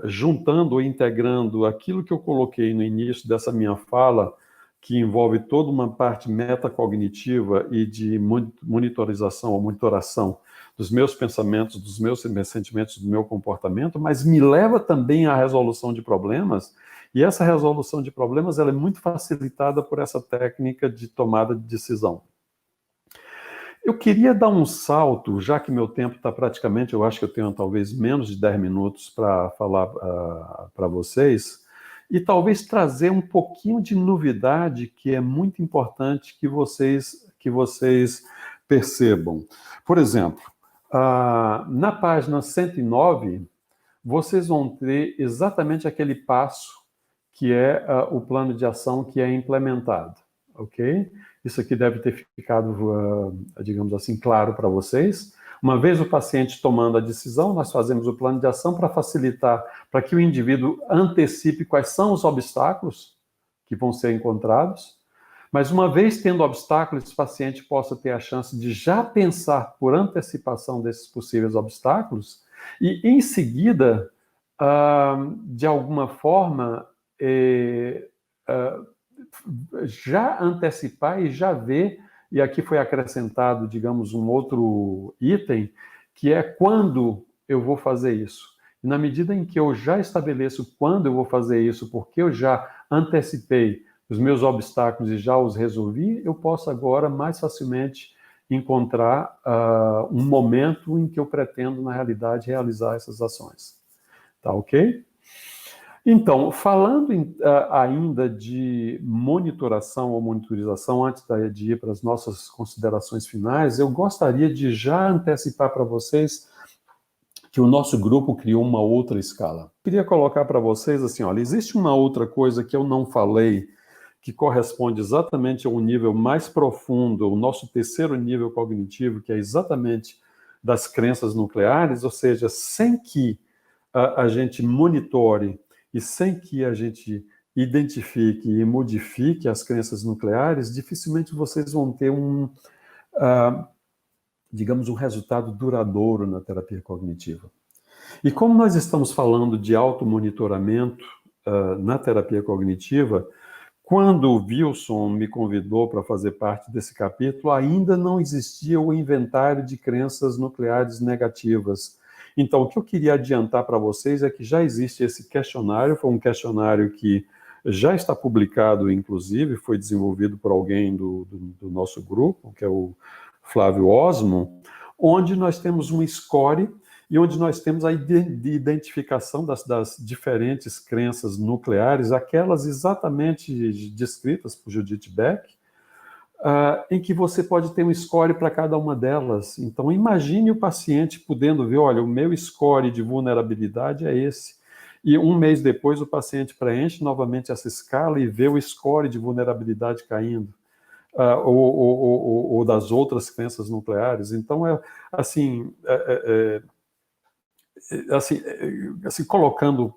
juntando ou integrando aquilo que eu coloquei no início dessa minha fala, que envolve toda uma parte metacognitiva e de monitorização ou monitoração dos meus pensamentos, dos meus sentimentos, do meu comportamento, mas me leva também à resolução de problemas, e essa resolução de problemas ela é muito facilitada por essa técnica de tomada de decisão. Eu queria dar um salto, já que meu tempo está praticamente, eu acho que eu tenho talvez menos de 10 minutos para falar para vocês, e talvez trazer um pouquinho de novidade que é muito importante que vocês percebam. Por exemplo, na página 109, vocês vão ter exatamente aquele passo que é o plano de ação que é implementado, ok? Isso aqui deve ter ficado, digamos assim, claro para vocês. Uma vez o paciente tomando a decisão, nós fazemos o plano de ação para facilitar, para que o indivíduo antecipe quais são os obstáculos que vão ser encontrados. Mas uma vez tendo obstáculos, esse paciente possa ter a chance de já pensar por antecipação desses possíveis obstáculos e, em seguida, de alguma forma, já antecipar e já ver. E aqui foi acrescentado, digamos, um outro item, que é quando eu vou fazer isso. E na medida em que eu já estabeleço quando eu vou fazer isso, porque eu já antecipei os meus obstáculos e já os resolvi, eu posso agora mais facilmente encontrar um momento em que eu pretendo, na realidade, realizar essas ações. Tá ok? Então, falando ainda de monitoração ou monitorização, antes de ir para as nossas considerações finais, eu gostaria de já antecipar para vocês que o nosso grupo criou uma outra escala. Eu queria colocar para vocês assim, olha, existe uma outra coisa que eu não falei, que corresponde exatamente a um nível mais profundo, o nosso terceiro nível cognitivo, que é exatamente das crenças nucleares, ou seja, sem que a gente monitore e sem que a gente identifique e modifique as crenças nucleares, dificilmente vocês vão ter digamos, um resultado duradouro na terapia cognitiva. E como nós estamos falando de automonitoramento na terapia cognitiva, quando o Wilson me convidou para fazer parte desse capítulo, ainda não existia o inventário de crenças nucleares negativas. Então, o que eu queria adiantar para vocês é que já existe esse questionário, foi um questionário que já está publicado, inclusive, foi desenvolvido por alguém do nosso grupo, que é o Flávio Osmo, onde nós temos um score e onde nós temos a identificação das diferentes crenças nucleares, aquelas exatamente descritas por Judith Beck, em que você pode ter um score para cada uma delas. Então, imagine o paciente podendo ver, olha, o meu score de vulnerabilidade é esse. E um mês depois, o paciente preenche novamente essa escala e vê o score de vulnerabilidade caindo. Ou das outras crenças nucleares. Então, assim, colocando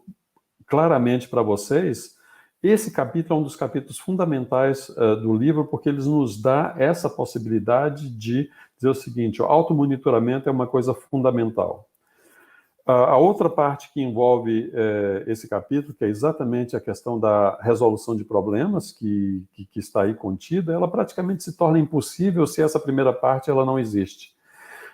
claramente para vocês, esse capítulo é um dos capítulos fundamentais do livro, porque ele nos dá essa possibilidade de dizer o seguinte: o automonitoramento é uma coisa fundamental. A outra parte que envolve esse capítulo, que é exatamente a questão da resolução de problemas, que está aí contida, ela praticamente se torna impossível se essa primeira parte ela não existe.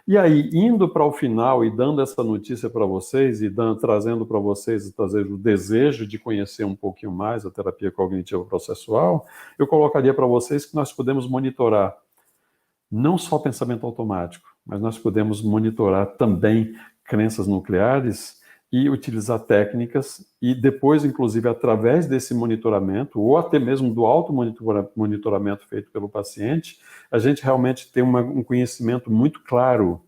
E aí, indo para o final e dando essa notícia para vocês, e trazendo para vocês o desejo de conhecer um pouquinho mais a terapia cognitiva processual, eu colocaria para vocês que nós podemos monitorar não só pensamento automático, mas nós podemos monitorar também crenças nucleares e utilizar técnicas e depois, inclusive, através desse monitoramento, ou até mesmo do automonitoramento feito pelo paciente, a gente realmente tem um conhecimento muito claro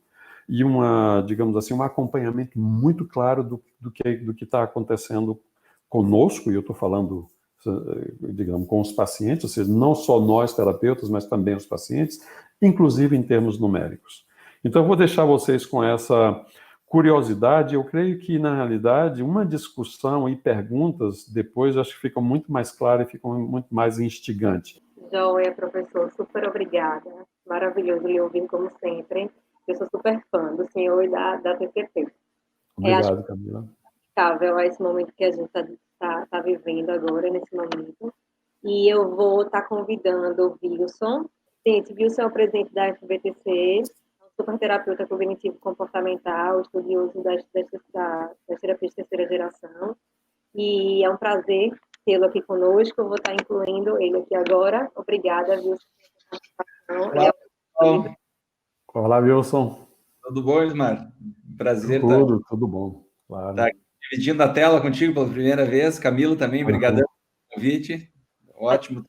e digamos assim, um acompanhamento muito claro do que está acontecendo conosco, e eu estou falando, digamos, com os pacientes, ou seja, não só nós terapeutas, mas também os pacientes, inclusive em termos numéricos. Então, eu vou deixar vocês com essa curiosidade. Eu creio que, na realidade, uma discussão e perguntas depois, acho que ficam muito mais claras e ficam muito mais instigantes. Joia, professor, super obrigada. Maravilhoso lhe ouvir, como sempre. Eu sou super fã do senhor e da TCP. Obrigado, Camila. A esse momento que a gente está vivendo agora, nesse momento. E eu vou estar convidando o Wilson. Gente, Wilson é o presidente da FBTC, superterapeuta cognitivo-comportamental, estudioso das terapias de terceira geração. E é um prazer tê-lo aqui conosco. Eu vou estar incluindo ele aqui agora. Obrigada, Wilson, pela participação. Olá, Wilson. Tudo bom, Ismar? Prazer Tudo bom, claro. Estar dividindo a tela contigo pela primeira vez. Camilo também, obrigado pelo convite. Ótimo.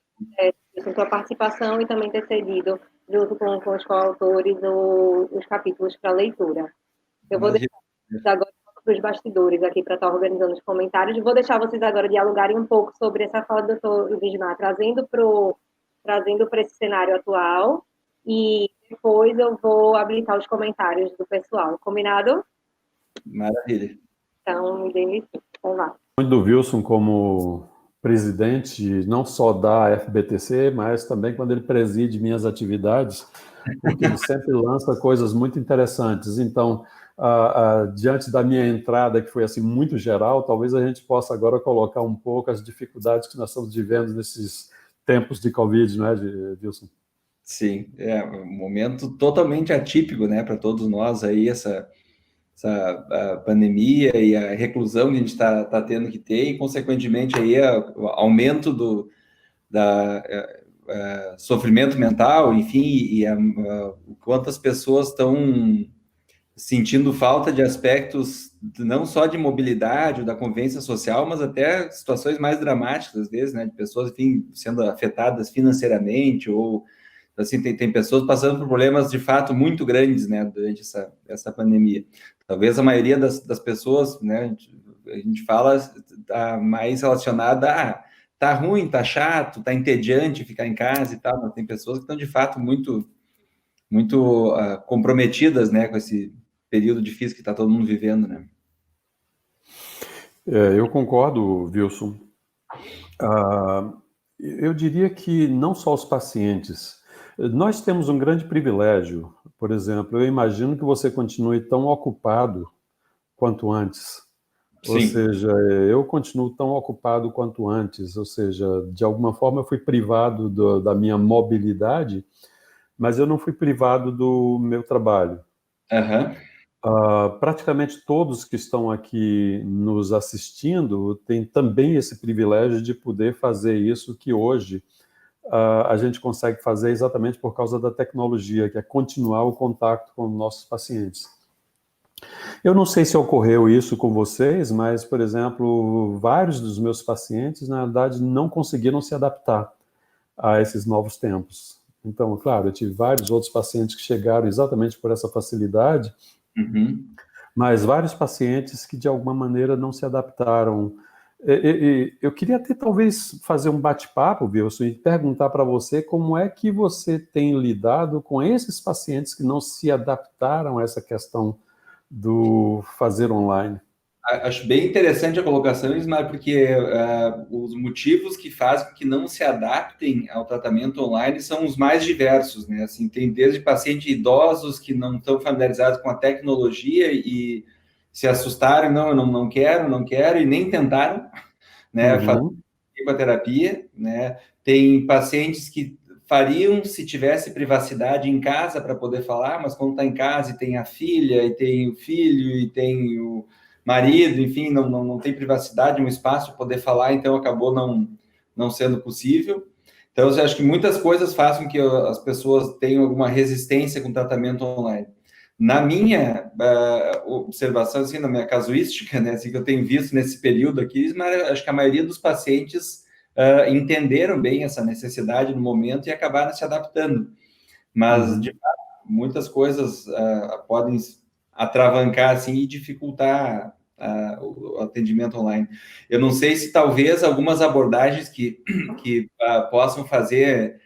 Com sua participação e também ter cedido, junto com os coautores, os capítulos para leitura. Eu vou deixar agora para os bastidores aqui para estar organizando os comentários. Vou deixar vocês agora dialogarem um pouco sobre essa fala do Dr. Wismar, trazendo para esse cenário atual, e depois eu vou habilitar os comentários do pessoal. Combinado? Maravilha. Então, me dê licença. Então, vá. Muito do Wilson como presidente, não só da FBTC, mas também quando ele preside minhas atividades, porque ele sempre lança coisas muito interessantes. Então, diante da minha entrada, que foi assim muito geral, talvez a gente possa agora colocar um pouco as dificuldades que nós estamos vivendo nesses tempos de Covid, não é, Wilson? Sim, é um momento totalmente atípico, né, para todos nós aí, essa a pandemia e a reclusão que a gente está tendo que ter, e, consequentemente, aí, o aumento do sofrimento mental, enfim, e quantas pessoas estão sentindo falta de aspectos não só de mobilidade ou da convivência social, mas até situações mais dramáticas, às vezes, né, de pessoas, enfim, sendo afetadas financeiramente, ou assim, tem pessoas passando por problemas de fato muito grandes, né, durante essa pandemia. Talvez a maioria das pessoas, né, a gente fala, está mais relacionada a tá ruim, tá chato, tá entediante ficar em casa e tal, mas tem pessoas que estão, de fato, muito comprometidas, né, com esse período difícil que está todo mundo vivendo, né? Eu concordo, Wilson. Eu diria que não só os pacientes. Nós temos um grande privilégio. Por exemplo, eu imagino que você continue tão ocupado quanto antes. Ou Sim. seja, eu continuo tão ocupado quanto antes. Ou seja, de alguma forma eu fui privado da minha mobilidade, mas eu não fui privado do meu trabalho. Aham. Praticamente todos que estão aqui nos assistindo têm também esse privilégio de poder fazer isso que hoje a gente consegue fazer exatamente por causa da tecnologia, que é continuar o contato com nossos pacientes. Eu não sei se ocorreu isso com vocês, mas, por exemplo, vários dos meus pacientes, na verdade, não conseguiram se adaptar a esses novos tempos. Então, claro, eu tive vários outros pacientes que chegaram exatamente por essa facilidade, mas vários pacientes que, de alguma maneira, não se adaptaram. Eu queria até, talvez, fazer um bate-papo, Wilson, e perguntar para você como é que você tem lidado com esses pacientes que não se adaptaram a essa questão do fazer online. Acho bem interessante a colocação, Ismael, porque os motivos que fazem com que não se adaptem ao tratamento online são os mais diversos, né? Assim, tem desde pacientes idosos que não estão familiarizados com a tecnologia e se assustaram, não, eu não quero, e nem tentaram, né, fazer psicoterapia, né? Tem pacientes que fariam se tivesse privacidade em casa para poder falar, mas quando está em casa e tem a filha, e tem o filho, e tem o marido, enfim, não tem privacidade, um espaço para poder falar, então acabou não sendo possível. Então, eu acho que muitas coisas fazem com que as pessoas tenham alguma resistência com o tratamento online. Na minha observação, assim, na minha casuística, né, assim, que eu tenho visto nesse período aqui, mas acho que a maioria dos pacientes entenderam bem essa necessidade no momento e acabaram se adaptando. Mas, de fato, muitas coisas podem atravancar assim, e dificultar o atendimento online. Eu não sei se talvez algumas abordagens que possam fazer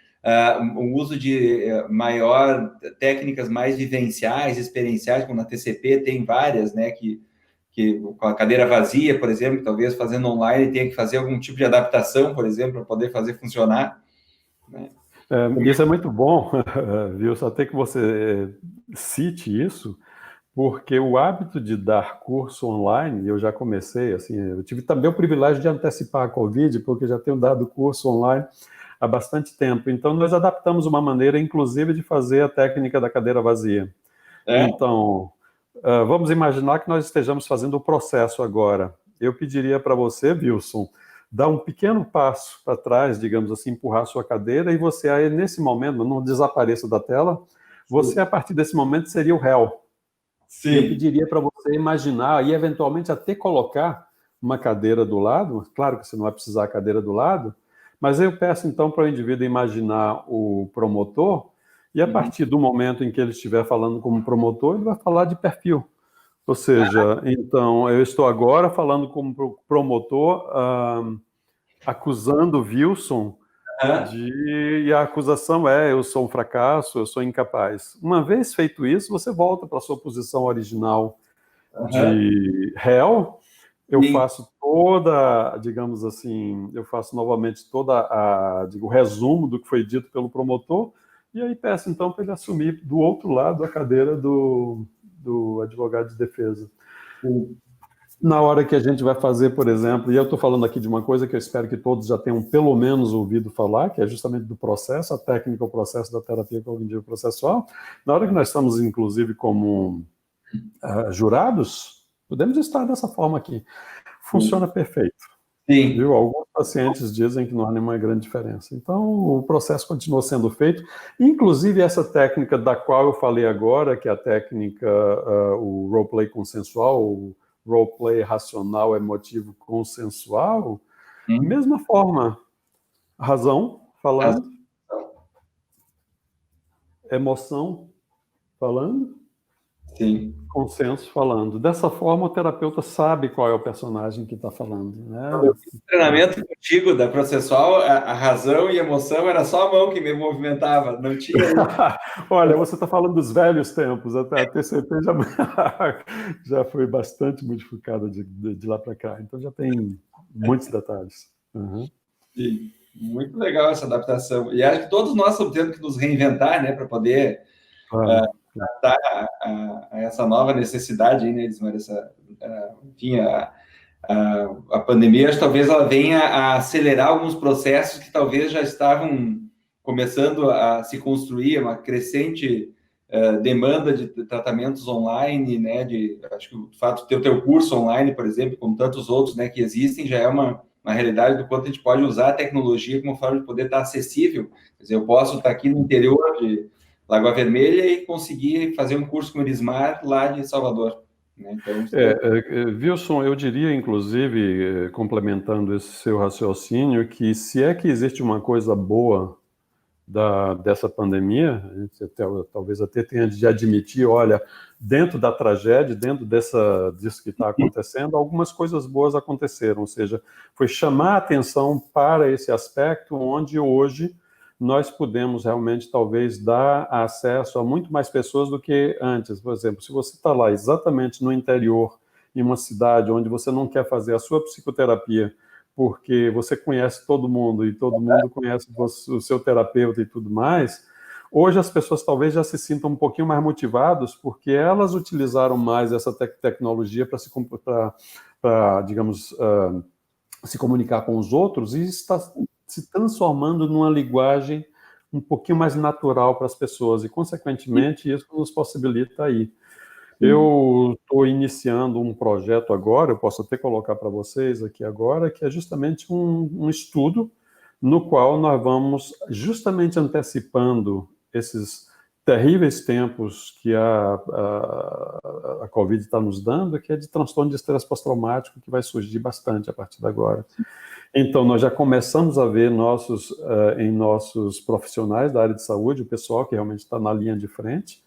um uso de técnicas mais vivenciais, experienciais, como na TCP tem várias, né, que com a cadeira vazia, por exemplo, talvez fazendo online tenha que fazer algum tipo de adaptação, por exemplo, para poder fazer funcionar, né? Isso é muito bom, viu? Só até que você cite isso, porque o hábito de dar curso online, eu já comecei, assim, eu tive também o privilégio de antecipar a Covid, porque já tenho dado curso online há bastante tempo. Então, nós adaptamos uma maneira, inclusive, de fazer a técnica da cadeira vazia. Então, vamos imaginar que nós estejamos fazendo o processo agora. Eu pediria para você, Wilson, dar um pequeno passo para trás, digamos assim, empurrar a sua cadeira, e você aí, nesse momento, não desapareça da tela, você, a partir desse momento, seria o réu. Sim. Eu pediria para você imaginar e, eventualmente, até colocar uma cadeira do lado. Claro que você não vai precisar a cadeira do lado, mas eu peço, então, para o indivíduo imaginar o promotor e, a partir do momento em que ele estiver falando como promotor, ele vai falar de perfil. Ou seja, então, eu estou agora falando como promotor, acusando o Wilson e a acusação é: eu sou um fracasso, eu sou incapaz. Uma vez feito isso, você volta para a sua posição original de réu. Eu faço toda, digamos assim, eu faço novamente o resumo do que foi dito pelo promotor, e aí peço então para ele assumir do outro lado a cadeira do advogado de defesa. Na hora que a gente vai fazer, por exemplo, e eu estou falando aqui de uma coisa que eu espero que todos já tenham pelo menos ouvido falar, que é justamente do processo, a técnica, o processo da terapia cognitiva processual. Na hora que nós estamos, inclusive, como jurados, podemos estar dessa forma aqui. Funciona perfeito. Sim. Viu? Alguns pacientes dizem que não há nenhuma grande diferença. Então, o processo continua sendo feito. Inclusive, essa técnica da qual eu falei agora, que é a técnica, o roleplay consensual, o roleplay racional, emotivo, consensual, mesma forma. Razão, falando. Emoção, falando. Sim. Consenso falando. Dessa forma, o terapeuta sabe qual é o personagem que está falando, né? Quando eu fiz o treinamento contigo da processual, a razão e a emoção era só a mão que me movimentava, não tinha. Olha, você está falando dos velhos tempos, até a TCP já foi bastante modificada de lá para cá, então já tem muitos detalhes. Uhum. Sim, muito legal essa adaptação. E acho que todos nós estamos tendo que nos reinventar, né, para poder adaptar a essa nova necessidade aí, né, Elismar? Enfim, a pandemia, acho que talvez ela venha a acelerar alguns processos que talvez já estavam começando a se construir, uma crescente demanda de tratamentos online, né? Acho que o fato de ter o teu curso online, por exemplo, como tantos outros, né, que existem, já é uma realidade do quanto a gente pode usar a tecnologia como forma de poder estar acessível. Quer dizer, eu posso estar aqui no interior de Lagoa Vermelha e conseguir fazer um curso com o Elismar lá de Salvador. Então, Wilson, eu diria, inclusive, complementando esse seu raciocínio, que se é que existe uma coisa boa dessa pandemia, a gente talvez até tenha de admitir, olha, dentro da tragédia, dentro disso que está acontecendo, algumas coisas boas aconteceram, ou seja, foi chamar a atenção para esse aspecto onde hoje nós podemos realmente talvez dar acesso a muito mais pessoas do que antes. Por exemplo, se você está lá exatamente no interior, em uma cidade onde você não quer fazer a sua psicoterapia, porque você conhece todo mundo e todo mundo conhece o seu terapeuta e tudo mais, hoje as pessoas talvez já se sintam um pouquinho mais motivadas porque elas utilizaram mais essa tecnologia para, digamos, se comunicar com os outros e está se transformando numa linguagem um pouquinho mais natural para as pessoas e, consequentemente, isso nos possibilita aí. Eu estou iniciando um projeto agora, eu posso até colocar para vocês aqui agora, que é justamente um estudo no qual nós vamos justamente antecipando esses terríveis tempos que a Covid está nos dando, que é de transtorno de estresse pós-traumático, que vai surgir bastante a partir de agora. Então, nós já começamos a ver em nossos profissionais da área de saúde, o pessoal que realmente está na linha de frente,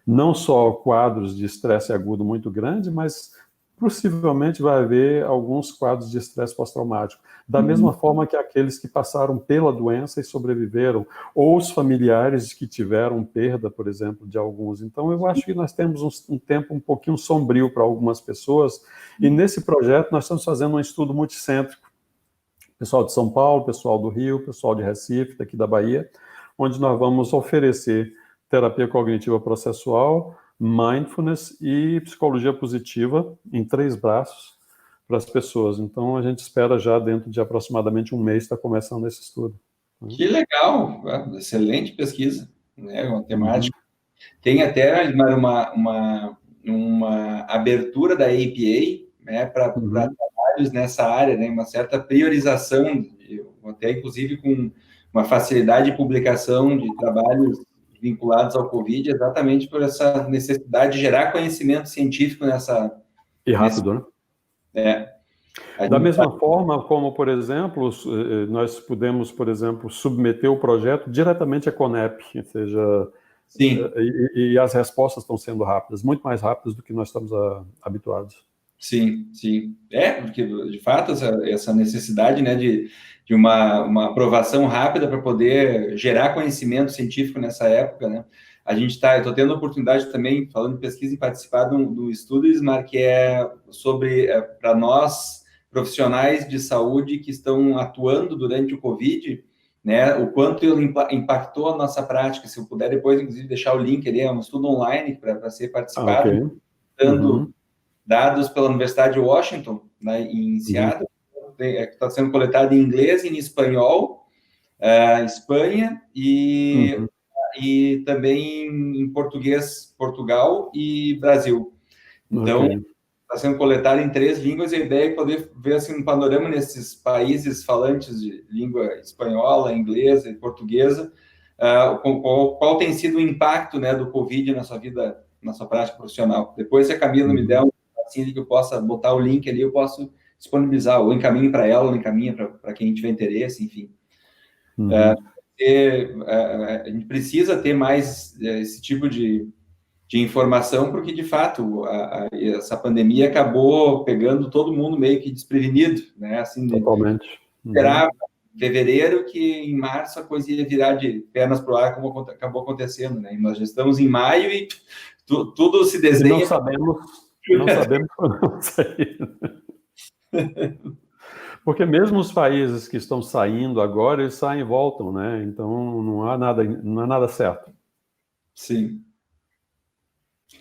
não só quadros de estresse agudo muito grande, mas possivelmente vai haver alguns quadros de estresse pós-traumático. Da mesma forma que aqueles que passaram pela doença e sobreviveram, ou os familiares que tiveram perda, por exemplo, de alguns. Então, eu acho que nós temos um tempo um pouquinho sombrio para algumas pessoas, e nesse projeto nós estamos fazendo um estudo multicêntrico. Pessoal de São Paulo, pessoal do Rio, pessoal de Recife, daqui da Bahia, onde nós vamos oferecer terapia cognitiva processual, mindfulness e psicologia positiva em 3 braços para as pessoas. Então, a gente espera já dentro de aproximadamente um mês estar começando esse estudo. Que legal! Excelente pesquisa, né? Uma temática. Tem até uma abertura da APA, né, para trabalhos nessa área, né, uma certa priorização, até inclusive com uma facilidade de publicação de trabalhos vinculados ao Covid, exatamente por essa necessidade de gerar conhecimento científico nessa... E rápido, né? Da mesma forma como, por exemplo, nós podemos, por exemplo, submeter o projeto diretamente à CONEP, ou seja, sim. E as respostas estão sendo rápidas, muito mais rápidas do que nós estamos habituados. Sim, sim. Porque, de fato, essa necessidade, né, de uma aprovação rápida para poder gerar conhecimento científico nessa época, né? Eu estou tendo a oportunidade também, falando de pesquisa, em participar do estudo, Ismar, que é sobre, para nós, profissionais de saúde que estão atuando durante o Covid, né, o quanto ele impactou a nossa prática. Se eu puder depois, inclusive, deixar o link ali, é um estudo online para ser participado, dando dados pela Universidade de Washington, né, em Seattle, que está sendo coletado em inglês e em espanhol, Espanha, e também em português, Portugal e Brasil. Então, está sendo coletado em 3 línguas, e a ideia é poder ver assim, um panorama nesses países falantes de língua espanhola, inglesa e portuguesa, qual tem sido o impacto, né, do Covid na sua vida, na sua prática profissional. Depois, se a Camila me der assim que eu possa botar o link ali, eu posso disponibilizar, ou encaminho para ela, ou encaminha para quem tiver interesse, enfim. A gente precisa ter mais esse tipo de de informação, porque, de fato, essa pandemia acabou pegando todo mundo meio que desprevenido, né? Assim, Totalmente. Esperava em fevereiro que em março a coisa ia virar de pernas para o ar, como acabou acontecendo, né? E nós já estamos em maio e tudo se desenha... E não sabemos quando sair. Porque mesmo os países que estão saindo agora, eles saem e voltam, né? Então não há nada certo. Sim.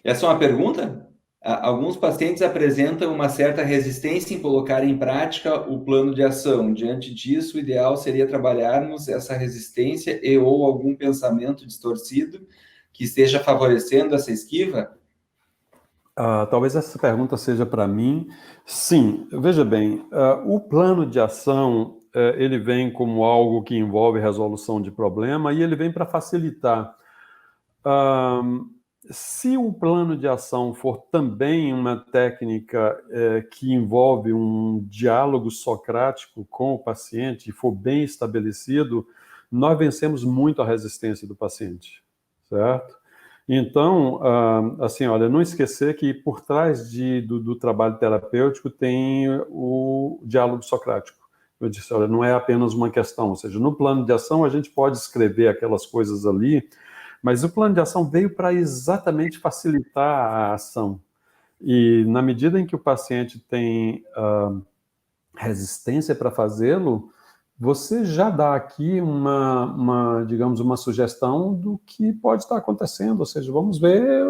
Essa é uma pergunta? Alguns pacientes apresentam uma certa resistência em colocar em prática o plano de ação. Diante disso, o ideal seria trabalharmos essa resistência e ou algum pensamento distorcido que esteja favorecendo essa esquiva? Talvez essa pergunta seja para mim. Sim, veja bem, o plano de ação, ele vem como algo que envolve resolução de problema e ele vem para facilitar. Se o plano de ação for também uma técnica que envolve um diálogo socrático com o paciente e for bem estabelecido, nós vencemos muito a resistência do paciente, certo? Então, assim, olha, não esquecer que por trás do trabalho terapêutico tem o diálogo socrático. Eu disse, olha, não é apenas uma questão, ou seja, no plano de ação a gente pode escrever aquelas coisas ali, mas o plano de ação veio para exatamente facilitar a ação. E na medida em que o paciente tem resistência para fazê-lo, você já dá aqui digamos, uma sugestão do que pode estar acontecendo, ou seja, vamos ver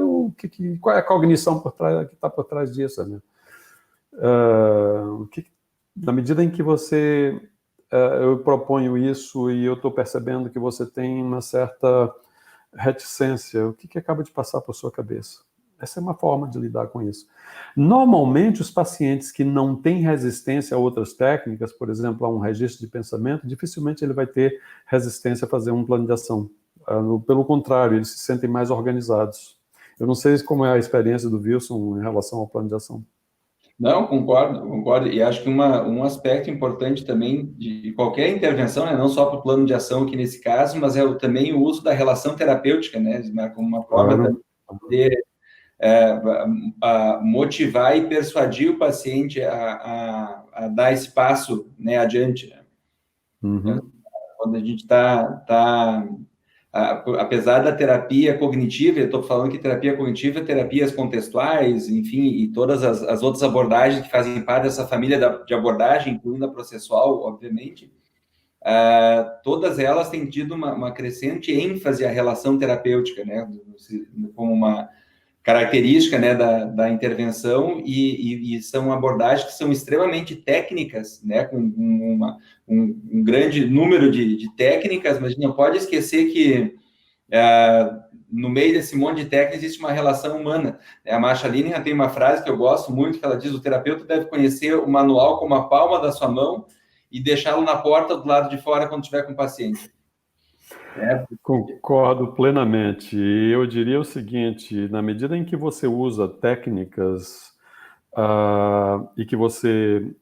qual é a cognição que está por trás disso, né? Na medida em que eu proponho isso e eu estou percebendo que você tem uma certa reticência, o que acaba de passar por sua cabeça? Essa é uma forma de lidar com isso. Normalmente, os pacientes que não têm resistência a outras técnicas, por exemplo, a um registro de pensamento, dificilmente ele vai ter resistência a fazer um plano de ação. Pelo contrário, eles se sentem mais organizados. Eu não sei como é a experiência do Wilson em relação ao plano de ação. Não, concordo. E acho que um aspecto importante também de qualquer intervenção, né, não só para o plano de ação aqui nesse caso, mas também o uso da relação terapêutica, né, como uma forma de poder motivar e persuadir o paciente a dar esse passo, né, adiante. Né? Uhum. Quando a gente está apesar da terapia cognitiva, eu estou falando que terapia cognitiva, terapias contextuais, enfim, e todas as outras abordagens que fazem parte dessa família de abordagem, incluindo a processual, obviamente, todas elas têm tido uma crescente ênfase à relação terapêutica, né, como uma característica, né, da intervenção, e são abordagens que são extremamente técnicas, né, com um grande número de técnicas, mas a gente não pode esquecer que no meio desse monte de técnicas existe uma relação humana. A Marsha Linehan tem uma frase que eu gosto muito, que ela diz: o terapeuta deve conhecer o manual como a palma da sua mão e deixá-lo na porta do lado de fora quando estiver com o paciente. Concordo plenamente. E eu diria o seguinte, na medida em que você usa técnicas e que você,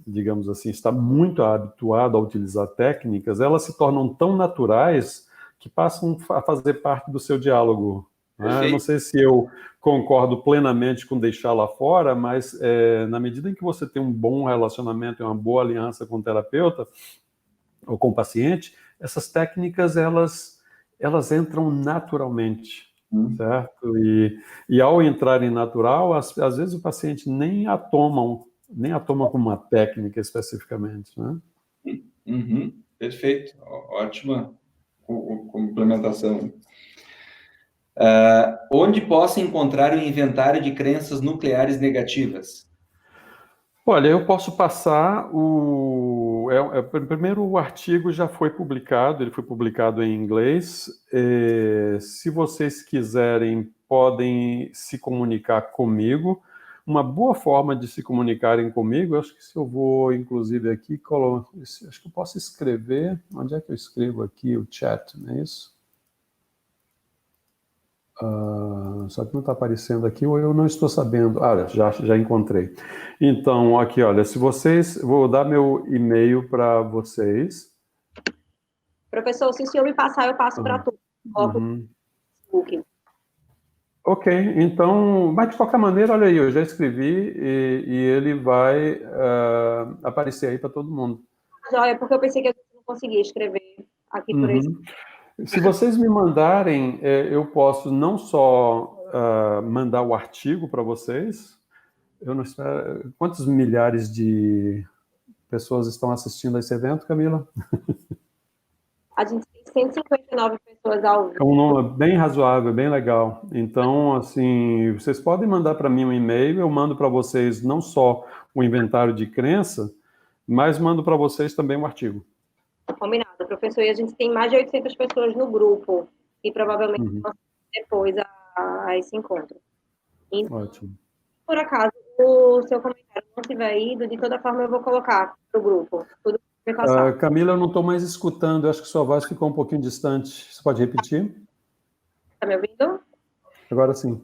digamos assim, está muito habituado a utilizar técnicas, elas se tornam tão naturais que passam a fazer parte do seu diálogo. Né? Eu não sei se eu concordo plenamente com deixar lá fora, mas na medida em que você tem um bom relacionamento e uma boa aliança com o terapeuta ou com o paciente, essas técnicas, elas entram naturalmente, certo? E ao entrarem natural, às vezes o paciente nem a toma como uma técnica especificamente, né? Uhum, perfeito, ótima complementação. Onde posso encontrar o inventário de crenças nucleares negativas? Olha, eu posso passar primeiro, o artigo já foi publicado, ele foi publicado em inglês. Se vocês quiserem, podem se comunicar comigo. Uma boa forma de se comunicarem comigo, eu acho que se eu vou, inclusive, aqui, acho que eu posso escrever. Onde é que eu escrevo aqui o chat, não é isso? Só que não está aparecendo aqui, ou eu não estou sabendo. Já encontrei. Então, aqui, olha, vou dar meu e-mail para vocês. Professor, se o senhor me passar, eu passo para tu. Uhum. Facebook. Ok, então, mas de qualquer maneira, olha aí, eu já escrevi e ele vai aparecer aí para todo mundo. Joia, porque eu pensei que eu não conseguia escrever aqui por esse. Uhum. Se vocês me mandarem, eu posso não só mandar o artigo para vocês, eu não espero, quantos milhares de pessoas estão assistindo a esse evento, Camila? A gente tem 159 pessoas ao É um vivo. número bem razoável, bem legal. Então, assim, vocês podem mandar para mim um e-mail, eu mando para vocês não só o inventário de crença, mas mando para vocês também o artigo. Combinado, professor. E a gente tem mais de 800 pessoas no grupo, e provavelmente Uhum. depois a esse encontro. Então, Ótimo. por acaso, o seu comentário não tiver ido, de toda forma eu vou colocar para o grupo. Tudo que vai passar. Camila, eu não estou mais escutando, eu acho que sua voz ficou um pouquinho distante. Você pode repetir? Está me ouvindo? Agora sim.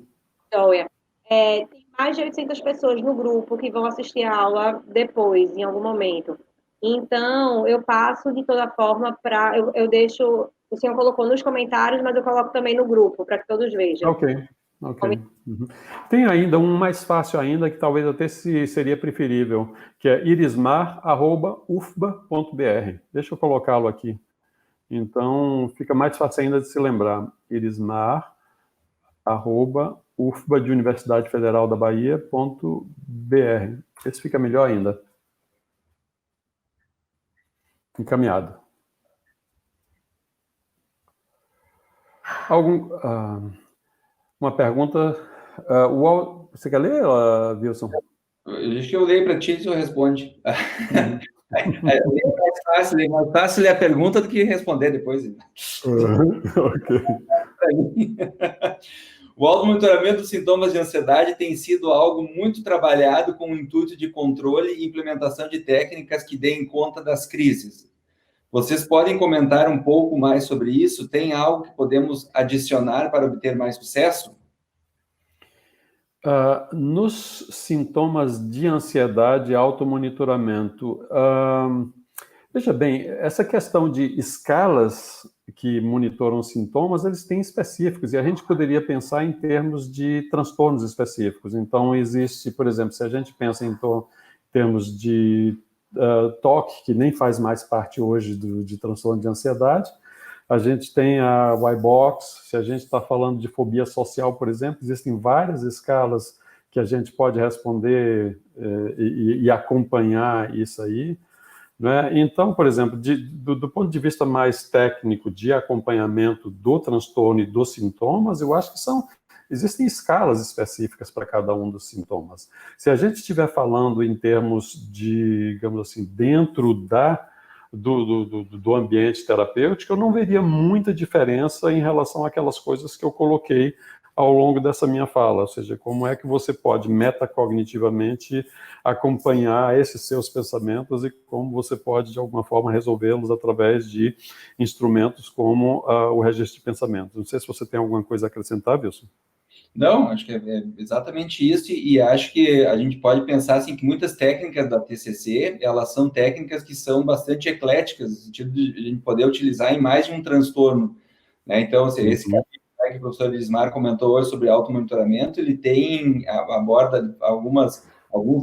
Joia. Tem mais de 800 pessoas no grupo que vão assistir a aula depois, em algum momento. Então, eu passo de toda forma para. Eu deixo. O senhor colocou nos comentários, mas eu coloco também no grupo, para que todos vejam. Ok. Uhum. Tem ainda um mais fácil ainda, que talvez até seria preferível, que é irismar@ufba.br. Deixa eu colocá-lo aqui. Então, fica mais fácil ainda de se lembrar. irismar@ufba de Universidade Federal da Bahia.br. Esse fica melhor ainda. Encaminhado. Uma pergunta. Você quer ler, Wilson? Deixa que eu leio para ti e o senhor responde. É mais fácil ler a pergunta do que responder depois. Ok. O automonitoramento dos sintomas de ansiedade tem sido algo muito trabalhado com o intuito de controle e implementação de técnicas que deem conta das crises. Vocês podem comentar um pouco mais sobre isso? Tem algo que podemos adicionar para obter mais sucesso? Nos sintomas de ansiedade e automonitoramento, veja bem, essa questão de escalas que monitoram sintomas, eles têm específicos, e a gente poderia pensar em termos de transtornos específicos. Então, existe, por exemplo, se a gente pensa em termos de TOC, que nem faz mais parte hoje de transtorno de ansiedade, a gente tem a Y-Box. Se a gente está falando de fobia social, por exemplo, existem várias escalas que a gente pode responder e acompanhar isso aí, né? Então, por exemplo, do ponto de vista mais técnico de acompanhamento do transtorno e dos sintomas, eu acho que existem escalas específicas para cada um dos sintomas. Se a gente estiver falando em termos de, digamos assim, dentro do ambiente terapêutico, eu não veria muita diferença em relação àquelas coisas que eu coloquei ao longo dessa minha fala, ou seja, como é que você pode metacognitivamente acompanhar esses seus pensamentos e como você pode, de alguma forma, resolvê-los através de instrumentos como o registro de pensamentos. Não sei se você tem alguma coisa a acrescentar, Wilson. Não, acho que é exatamente isso, e acho que a gente pode pensar assim, que muitas técnicas da TCC, elas são técnicas que são bastante ecléticas, no sentido de a gente poder utilizar em mais de um transtorno, né? Então, assim, esse capítulo que o professor Irismar comentou hoje sobre automonitoramento, ele aborda alguns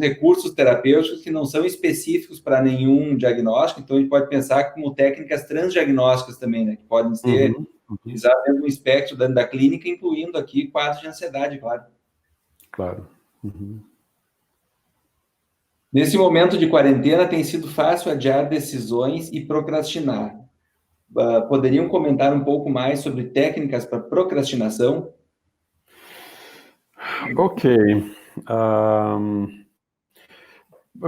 recursos terapêuticos que não são específicos para nenhum diagnóstico, então a gente pode pensar como técnicas transdiagnósticas também, né? Que podem ser utilizadas dentro do espectro da clínica, incluindo aqui quadros de ansiedade, claro. Claro. Nesse momento de quarentena, tem sido fácil adiar decisões e procrastinar. Poderiam comentar um pouco mais sobre técnicas para procrastinação? Ok.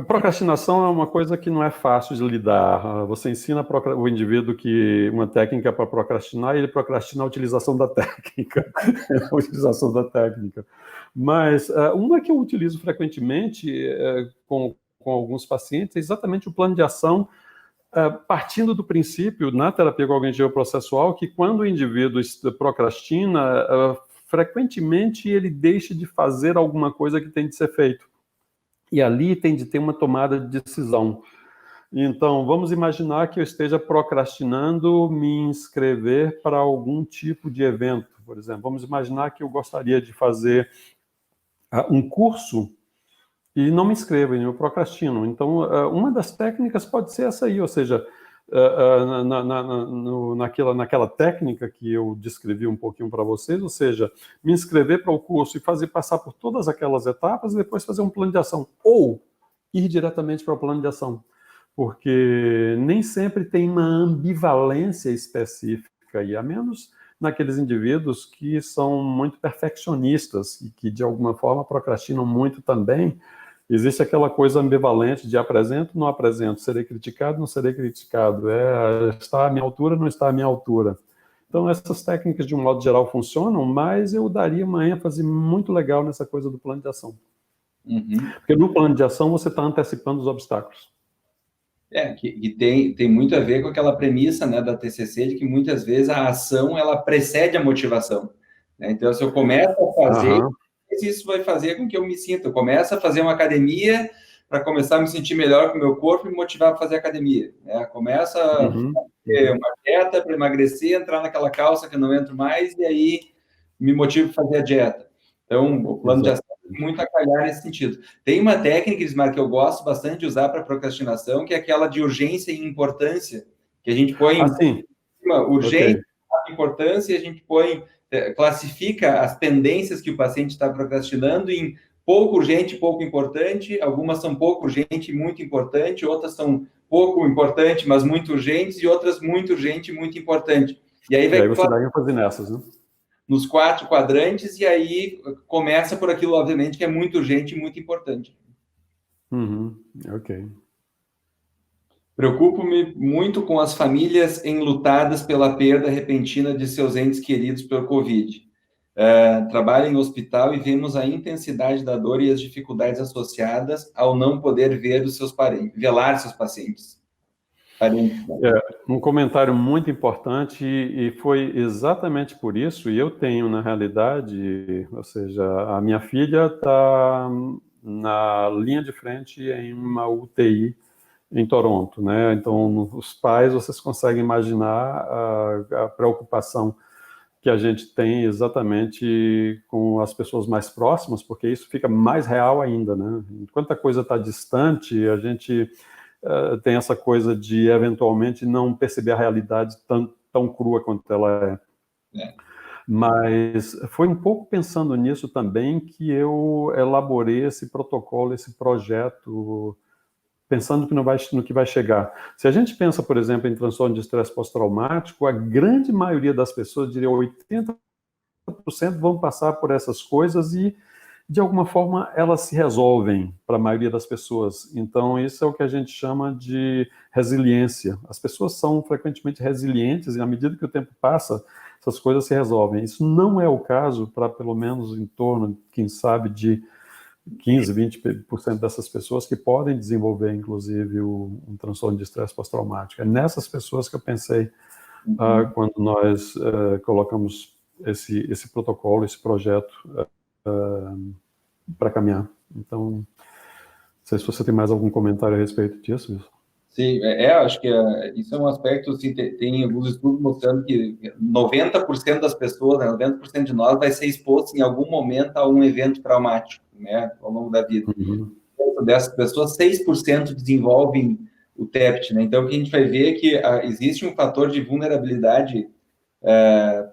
Procrastinação é uma coisa que não é fácil de lidar. Você ensina o indivíduo que uma técnica para procrastinar, e ele procrastina a utilização da técnica. A utilização da técnica. Mas uma que eu utilizo frequentemente com alguns pacientes é exatamente o plano de ação, partindo do princípio, na terapia cognitiva processual, que quando o indivíduo procrastina, frequentemente ele deixa de fazer alguma coisa que tem de ser feito. E ali tem de ter uma tomada de decisão. Então, vamos imaginar que eu esteja procrastinando me inscrever para algum tipo de evento, por exemplo. Vamos imaginar que eu gostaria de fazer um curso e não me inscrevo, eu procrastino. Então, uma das técnicas pode ser essa aí, ou seja, naquela técnica que eu descrevi um pouquinho para vocês, ou seja, me inscrever para o curso e passar por todas aquelas etapas e depois fazer um plano de ação, ou ir diretamente para o plano de ação, porque nem sempre tem uma ambivalência específica, e a menos naqueles indivíduos que são muito perfeccionistas e que, de alguma forma, procrastinam muito também. Existe aquela coisa ambivalente de apresento, não apresento, serei criticado, não serei criticado, está à minha altura, não está à minha altura. Então, essas técnicas, de um modo geral, funcionam, mas eu daria uma ênfase muito legal nessa coisa do plano de ação. Porque no plano de ação você está antecipando os obstáculos. Que tem muito a ver com aquela premissa, né, da TCC, de que muitas vezes a ação, ela precede a motivação, né? Então, se eu começo a fazer, isso vai fazer com que eu me sinta. Eu começo a fazer uma academia para começar a me sentir melhor com o meu corpo e me motivar a fazer academia, né? Começa a fazer uma dieta para emagrecer, entrar naquela calça que eu não entro mais, e aí me motivo a fazer a dieta. Então, o plano de ação tem muito a calhar nesse sentido. Tem uma técnica, Ismar, que eu gosto bastante de usar para procrastinação, que é aquela de urgência e importância, que a gente põe urgência, importância, e a gente classifica as tendências que o paciente está procrastinando em pouco urgente, pouco importante. Algumas são pouco urgente, muito importante, outras são pouco importante, mas muito urgentes, e outras muito urgente, muito importante. E aí você dá ênfase nessas, né? Nos 4 quadrantes, e aí começa por aquilo, obviamente, que é muito urgente e muito importante. Ok. Preocupo-me muito com as famílias enlutadas pela perda repentina de seus entes queridos pelo Covid. Trabalho em hospital e vemos a intensidade da dor e as dificuldades associadas ao não poder ver os seus parentes, velar seus pacientes. Um comentário muito importante, e foi exatamente por isso, e eu tenho, na realidade, ou seja, a minha filha está na linha de frente em uma UTI em Toronto, né? Então, os pais, vocês conseguem imaginar a preocupação que a gente tem exatamente com as pessoas mais próximas, porque isso fica mais real ainda, né? Enquanto a coisa está distante, a gente tem essa coisa de, eventualmente, não perceber a realidade tão crua quanto ela é. Mas foi um pouco pensando nisso também que eu elaborei esse protocolo, esse projeto, pensando no que vai chegar. Se a gente pensa, por exemplo, em transtorno de estresse pós-traumático, a grande maioria das pessoas, diria 80%, vão passar por essas coisas e, de alguma forma, elas se resolvem para a maioria das pessoas. Então, isso é o que a gente chama de resiliência. As pessoas são frequentemente resilientes e, à medida que o tempo passa, essas coisas se resolvem. Isso não é o caso para, pelo menos, em torno, quem sabe, de 15%, 20% dessas pessoas que podem desenvolver, inclusive, um transtorno de estresse pós-traumático. É nessas pessoas que eu pensei quando nós colocamos esse protocolo, esse projeto para caminhar. Então, não sei se você tem mais algum comentário a respeito disso, Wilson. Sim, acho que isso é um aspecto, assim, tem alguns estudos mostrando que 90% das pessoas, né, 90% de nós vai ser exposto em algum momento a um evento traumático, né, ao longo da vida. Dessas pessoas, 6% desenvolvem o TEPT, né? Então, o que a gente vai ver é que existe um fator de vulnerabilidade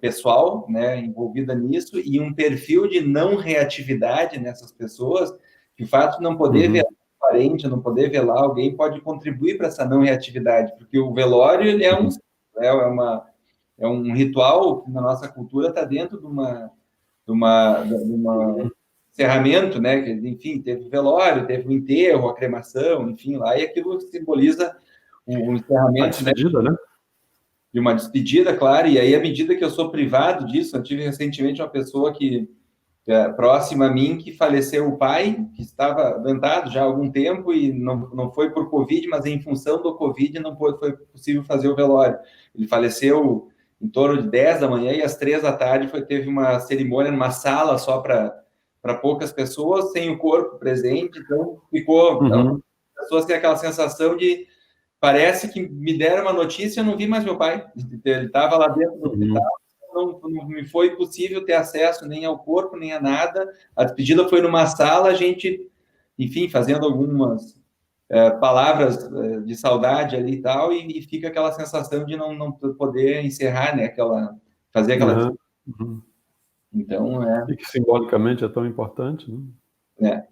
pessoal, né, envolvida nisso, e um perfil de não reatividade nessas pessoas, que o fato de não poder ver parente, não poder velar alguém, pode contribuir para essa não reatividade, porque o velório ele é um ritual que na nossa cultura está dentro de uma encerramento, né? Enfim, teve o velório, teve o enterro, a cremação, enfim, lá, e aquilo simboliza o encerramento, despedida, né? De uma despedida, claro, e aí, à medida que eu sou privado disso, eu tive recentemente uma pessoa próxima a mim, que faleceu o pai, que estava doentado já há algum tempo, e não foi por Covid, mas em função do Covid não foi possível fazer o velório. Ele faleceu em torno de 10 da manhã, e às 3 da tarde teve uma cerimônia numa sala só para poucas pessoas, sem o corpo presente, então ficou... Então, as pessoas têm aquela sensação de parece que me deram uma notícia e eu não vi mais meu pai. Ele estava lá dentro do hospital, não me foi possível ter acesso nem ao corpo, nem a nada. A despedida foi numa sala, a gente, enfim, fazendo algumas palavras de saudade ali e tal, e fica aquela sensação de não poder encerrar, né, fazer aquela... Então, E que simbolicamente é tão importante, né?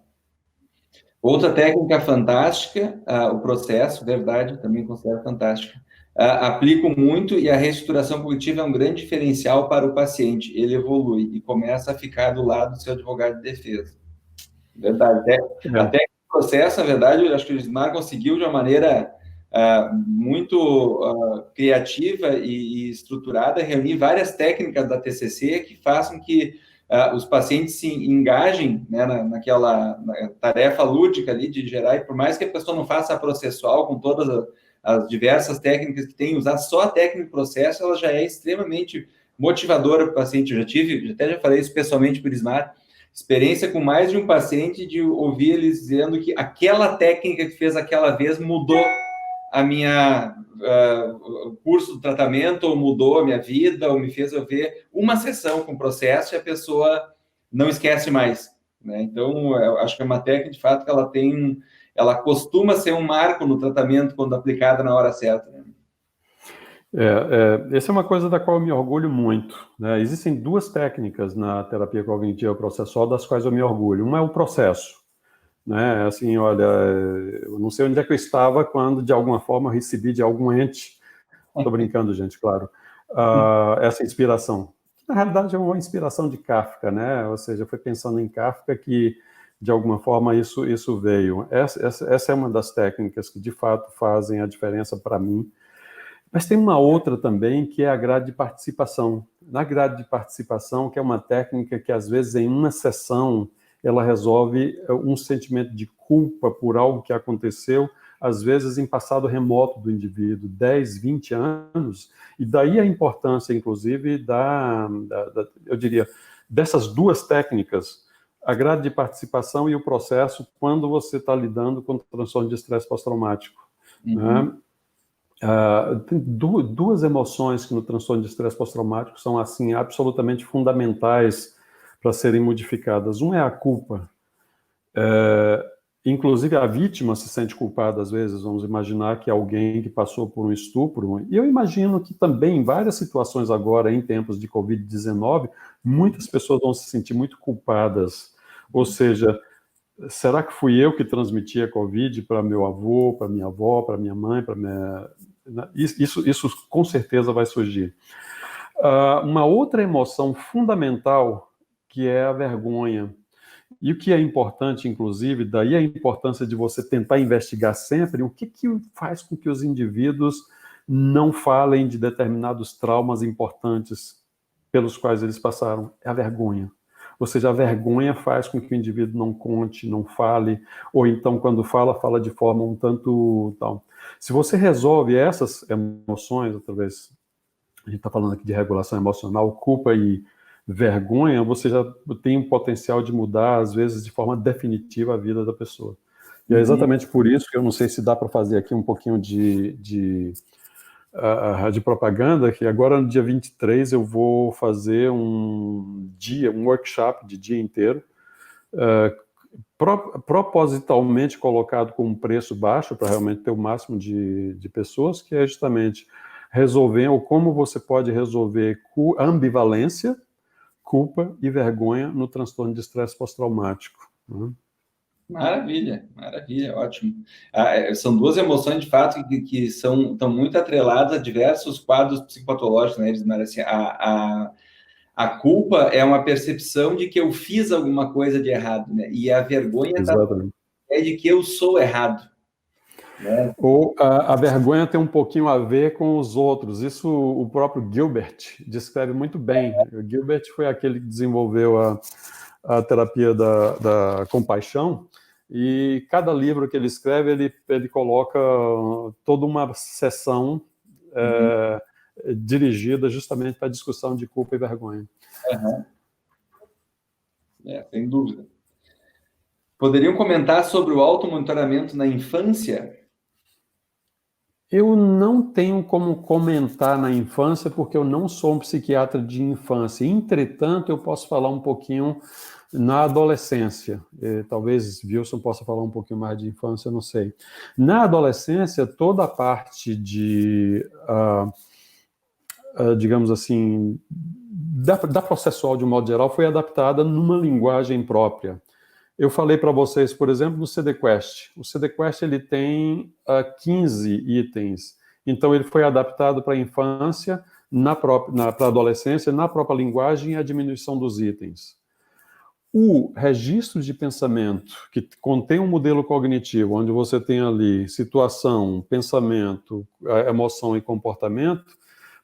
Outra técnica fantástica, o processo, verdade, também considero fantástica. Aplico muito e a reestruturação cognitiva é um grande diferencial para o paciente. Ele evolui e começa a ficar do lado do seu advogado de defesa. Verdade. Até o processo, na verdade, eu acho que o Gismar conseguiu de uma maneira muito criativa e estruturada reunir várias técnicas da TCC que façam que os pacientes se engajem, né, naquela tarefa lúdica ali de gerar, e por mais que a pessoa não faça a processual com todas as diversas técnicas que tem, usar só a técnica de processo, ela já é extremamente motivadora para o paciente. Eu já falei isso pessoalmente para o Gismar, experiência com mais de um paciente, de ouvir eles dizendo que aquela técnica que fez aquela vez mudou a minha o curso do tratamento, ou mudou a minha vida, ou me fez eu ver uma sessão com o processo e a pessoa não esquece mais, né? Então, eu acho que é uma técnica, de fato, que ela costuma ser um marco no tratamento quando aplicada na hora certa, né? Essa é uma coisa da qual eu me orgulho muito, né? Existem duas técnicas na terapia cognitiva processual das quais eu me orgulho. Uma é o processo, né? Assim, olha, eu não sei onde é que eu estava quando, de alguma forma, eu recebi de algum ente, estou brincando, gente, claro, essa inspiração. Na realidade, é uma inspiração de Kafka, né? Ou seja, foi pensando em Kafka que, de alguma forma, isso veio. Essa é uma das técnicas que, de fato, fazem a diferença para mim. Mas tem uma outra também, que é a grade de participação. Na grade de participação, que é uma técnica que, às vezes, em uma sessão, ela resolve um sentimento de culpa por algo que aconteceu, às vezes em passado remoto do indivíduo, 10, 20 anos, e daí a importância, inclusive, eu diria, dessas duas técnicas, a grade de participação e o processo, quando você está lidando com transtorno de estresse pós-traumático, né? Tem duas emoções que no transtorno de estresse pós-traumático são, assim, absolutamente fundamentais para serem modificadas. Uma é a culpa. Inclusive, a vítima se sente culpada, às vezes. Vamos imaginar que alguém que passou por um estupro, e eu imagino que também, em várias situações agora, em tempos de Covid-19, muitas pessoas vão se sentir muito culpadas. Ou seja, será que fui eu que transmiti a Covid para meu avô, para minha avó, para minha mãe, para minha... Isso com certeza vai surgir. Uma outra emoção fundamental, que é a vergonha. E o que é importante, inclusive, daí a importância de você tentar investigar sempre o que faz com que os indivíduos não falem de determinados traumas importantes pelos quais eles passaram. É a vergonha. Ou seja, a vergonha faz com que o indivíduo não conte, não fale, ou então, quando fala de forma um tanto tal. Se você resolve essas emoções, através, a gente está falando aqui de regulação emocional, culpa e vergonha, você já tem um potencial de mudar, às vezes, de forma definitiva a vida da pessoa. E é exatamente por isso que eu não sei se dá para fazer aqui um pouquinho de propaganda, que agora no dia 23 eu vou fazer um workshop de dia inteiro, propositalmente colocado com um preço baixo, para realmente ter o máximo de pessoas, que é justamente resolver, ou como você pode resolver ambivalência, culpa e vergonha no transtorno de estresse pós-traumático. Maravilha, ótimo. São duas emoções, de fato, que estão muito atreladas a diversos quadros psicopatológicos, né, Gismar? Assim, a culpa é uma percepção de que eu fiz alguma coisa de errado, né? E a vergonha é de que eu sou errado, né? Ou a vergonha tem um pouquinho a ver com os outros. Isso o próprio Gilbert descreve muito bem. O Gilbert foi aquele que desenvolveu a terapia da compaixão, e cada livro que ele escreve, ele coloca toda uma sessão dirigida justamente para a discussão de culpa e vergonha. Sem dúvida. Poderiam comentar sobre o automonitoramento na infância? Eu não tenho como comentar na infância, porque eu não sou um psiquiatra de infância. Entretanto, eu posso falar um pouquinho na adolescência. Talvez Wilson possa falar um pouquinho mais de infância, eu não sei. Na adolescência, toda a parte de, digamos assim, da processual de um modo geral foi adaptada numa linguagem própria. Eu falei para vocês, por exemplo, no CDQuest. O CDQuest ele tem 15 itens. Então, ele foi adaptado para a infância, para a adolescência, na própria linguagem e a diminuição dos itens. O registro de pensamento, que contém um modelo cognitivo, onde você tem ali situação, pensamento, emoção e comportamento,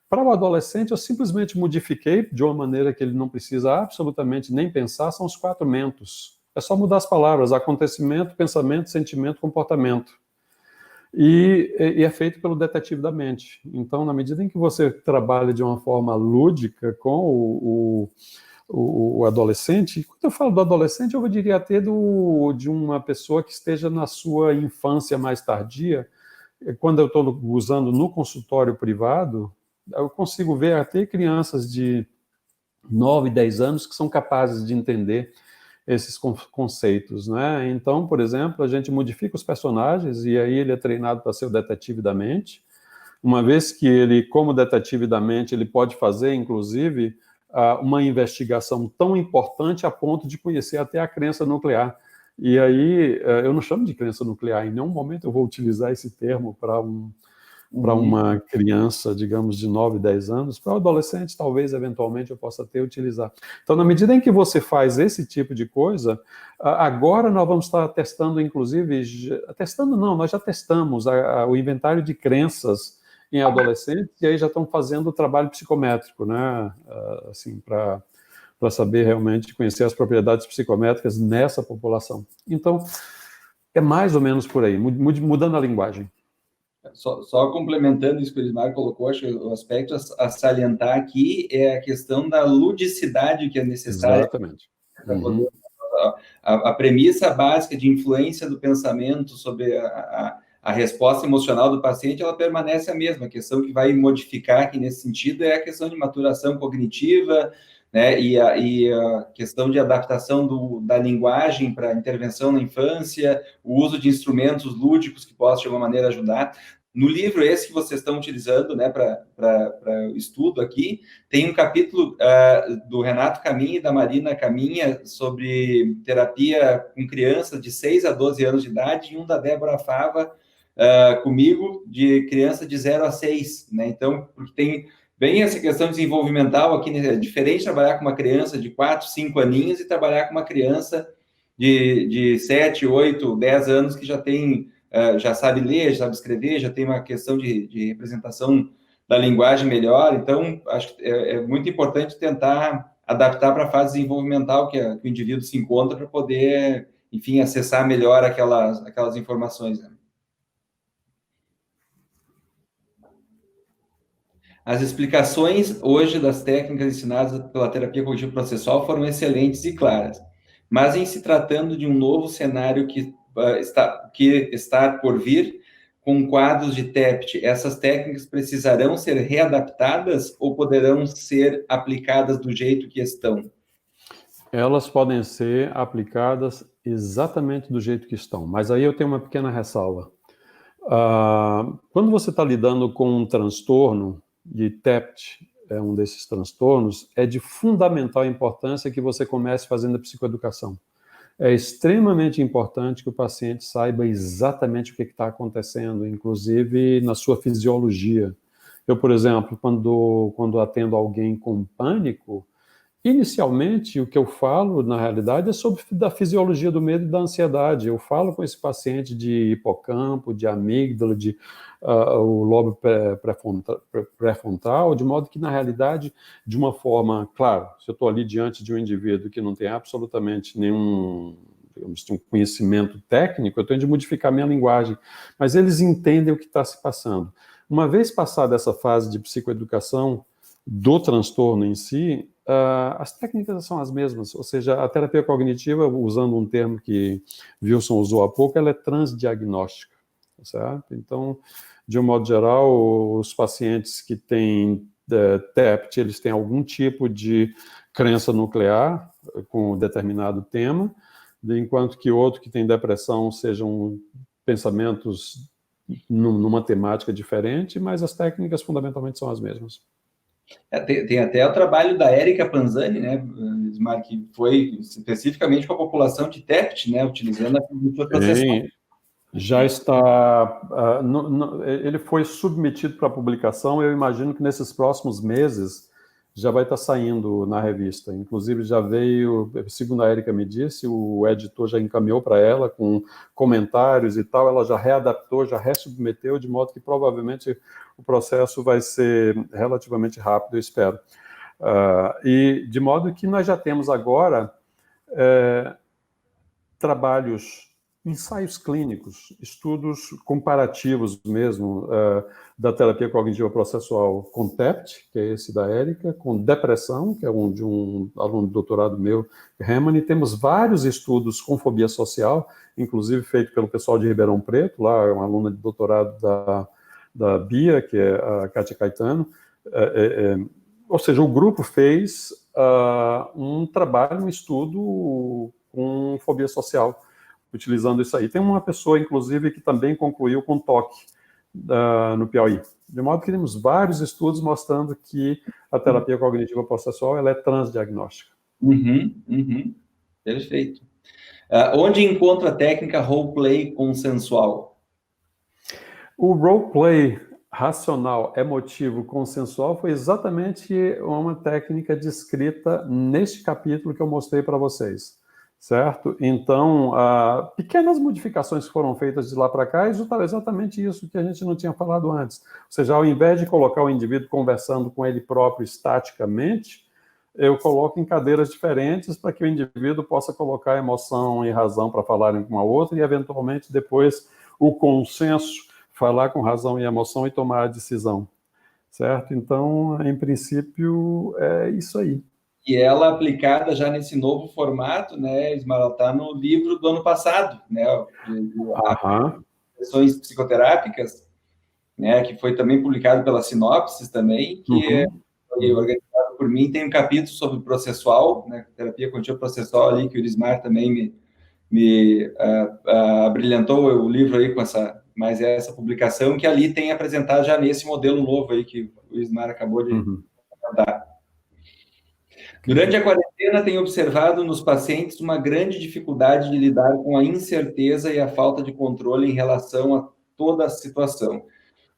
para o adolescente eu simplesmente modifiquei de uma maneira que ele não precisa absolutamente nem pensar, são os 4 mentos. É só mudar as palavras, acontecimento, pensamento, sentimento, comportamento. E é feito pelo detetive da mente. Então, na medida em que você trabalha de uma forma lúdica com o adolescente, quando eu falo do adolescente, eu diria até de uma pessoa que esteja na sua infância mais tardia. Quando eu estou usando no consultório privado, eu consigo ver até crianças de 9, 10 anos que são capazes de entender esses conceitos, né? Então, por exemplo, a gente modifica os personagens e aí ele é treinado para ser o detetive da mente, uma vez que ele, como detetive da mente, ele pode fazer, inclusive, uma investigação tão importante a ponto de conhecer até a crença nuclear. E aí, eu não chamo de crença nuclear, em nenhum momento eu vou utilizar esse termo para uma criança, digamos, de 9, 10 anos, para o adolescente, talvez, eventualmente, eu possa até utilizar. Então, na medida em que você faz esse tipo de coisa, agora nós vamos estar testando, inclusive, nós já testamos o inventário de crenças em adolescentes, e aí já estão fazendo o trabalho psicométrico, né, assim, para saber realmente conhecer as propriedades psicométricas nessa população. Então, é mais ou menos por aí, mudando a linguagem. Só complementando isso que o Elismar colocou, acho que o aspecto a salientar aqui é a questão da ludicidade que é necessária. Exatamente. A premissa básica de influência do pensamento sobre a resposta emocional do paciente, ela permanece a mesma. A questão que vai modificar aqui nesse sentido é a questão de maturação cognitiva, né, e a questão de adaptação da linguagem para intervenção na infância, o uso de instrumentos lúdicos que possam, de alguma maneira, ajudar. No livro esse que vocês estão utilizando, né, para o estudo aqui, tem um capítulo do Renato Caminha e da Marina Caminha sobre terapia com crianças de 6 a 12 anos de idade, e um da Débora Fava comigo, de criança de 0 a 6, né? Então, porque tem bem essa questão desenvolvimental aqui, né? É diferente trabalhar com uma criança de 4, 5 aninhos e trabalhar com uma criança de 7, 8, 10 anos que já tem... já sabe ler, já sabe escrever, já tem uma questão de representação da linguagem melhor. Então, acho que é muito importante tentar adaptar para a fase desenvolvimental que o indivíduo se encontra para poder, enfim, acessar melhor aquelas informações, né? As explicações hoje das técnicas ensinadas pela terapia cognitivo-processual foram excelentes e claras, mas em se tratando de um novo cenário que está por vir, com quadros de TEPT, essas técnicas precisarão ser readaptadas ou poderão ser aplicadas do jeito que estão? Elas podem ser aplicadas exatamente do jeito que estão, mas aí eu tenho uma pequena ressalva. Quando você está lidando com um transtorno, de TEPT é um desses transtornos, é de fundamental importância que você comece fazendo a psicoeducação. É extremamente importante que o paciente saiba exatamente o que está acontecendo, inclusive na sua fisiologia. Eu, por exemplo, quando atendo alguém com pânico, inicialmente, o que eu falo, na realidade, é sobre a fisiologia do medo e da ansiedade. Eu falo com esse paciente de hipocampo, de amígdala, o lobo pré-frontal, de modo que, na realidade, de uma forma, claro, se eu estou ali diante de um indivíduo que não tem absolutamente nenhum, digamos, um conhecimento técnico, eu tenho de modificar minha linguagem, mas eles entendem o que está se passando. Uma vez passada essa fase de psicoeducação do transtorno em si, as técnicas são as mesmas, ou seja, a terapia cognitiva, usando um termo que Wilson usou há pouco, ela é transdiagnóstica. certo? Então, de um modo geral, os pacientes que têm TEPT, eles têm algum tipo de crença nuclear com um determinado tema, enquanto que outro que tem depressão sejam pensamentos numa temática diferente, mas as técnicas fundamentalmente são as mesmas. Tem até o trabalho da Érica Panzani, né, Ismar, que foi especificamente com a população de TEPT, né, utilizando a fisiologia processual. Já está... ele foi submetido para publicação, eu imagino que nesses próximos meses já vai estar saindo na revista. Inclusive já veio, segundo a Érica me disse, o editor já encaminhou para ela com comentários e tal, ela já readaptou, já ressubmeteu, de modo que provavelmente o processo vai ser relativamente rápido, eu espero. E de modo que nós já temos agora trabalhos, ensaios clínicos, estudos comparativos mesmo da terapia cognitiva processual com TEPT, que é esse da Érica, com depressão, que é de um aluno de doutorado meu, Hermann, e temos vários estudos com fobia social, inclusive feito pelo pessoal de Ribeirão Preto, lá uma aluna de doutorado da Bia, que é a Kátia Caetano, ou seja, o grupo fez um trabalho, um estudo com fobia social, utilizando isso aí. Tem uma pessoa, inclusive, que também concluiu com toque no Piauí. De modo que temos vários estudos mostrando que a terapia cognitiva processual ela é transdiagnóstica. Perfeito. Onde encontra a técnica roleplay consensual? O roleplay racional, emotivo, consensual foi exatamente uma técnica descrita neste capítulo que eu mostrei para vocês. Certo? Então, pequenas modificações que foram feitas de lá para cá, exatamente isso que a gente não tinha falado antes. Ou seja, ao invés de colocar o indivíduo conversando com ele próprio estaticamente, eu coloco em cadeiras diferentes para que o indivíduo possa colocar emoção e razão para falarem com a outra e, eventualmente, depois, o consenso, falar com razão e emoção e tomar a decisão. Certo? Então, em princípio, é isso aí. E ela aplicada já nesse novo formato, né, Ismael, está no livro do ano passado, né, sessões psicoterápicas, né, que foi também publicado pela Sinopsis também, que foi organizado por mim, tem um capítulo sobre processual, né, terapia contínua processual ali, que o Ismar também me brilhantou o livro aí com essa publicação, que ali tem apresentado já nesse modelo novo aí, que o Ismar acabou de apresentar. Durante a quarentena, tenho observado nos pacientes uma grande dificuldade de lidar com a incerteza e a falta de controle em relação a toda a situação,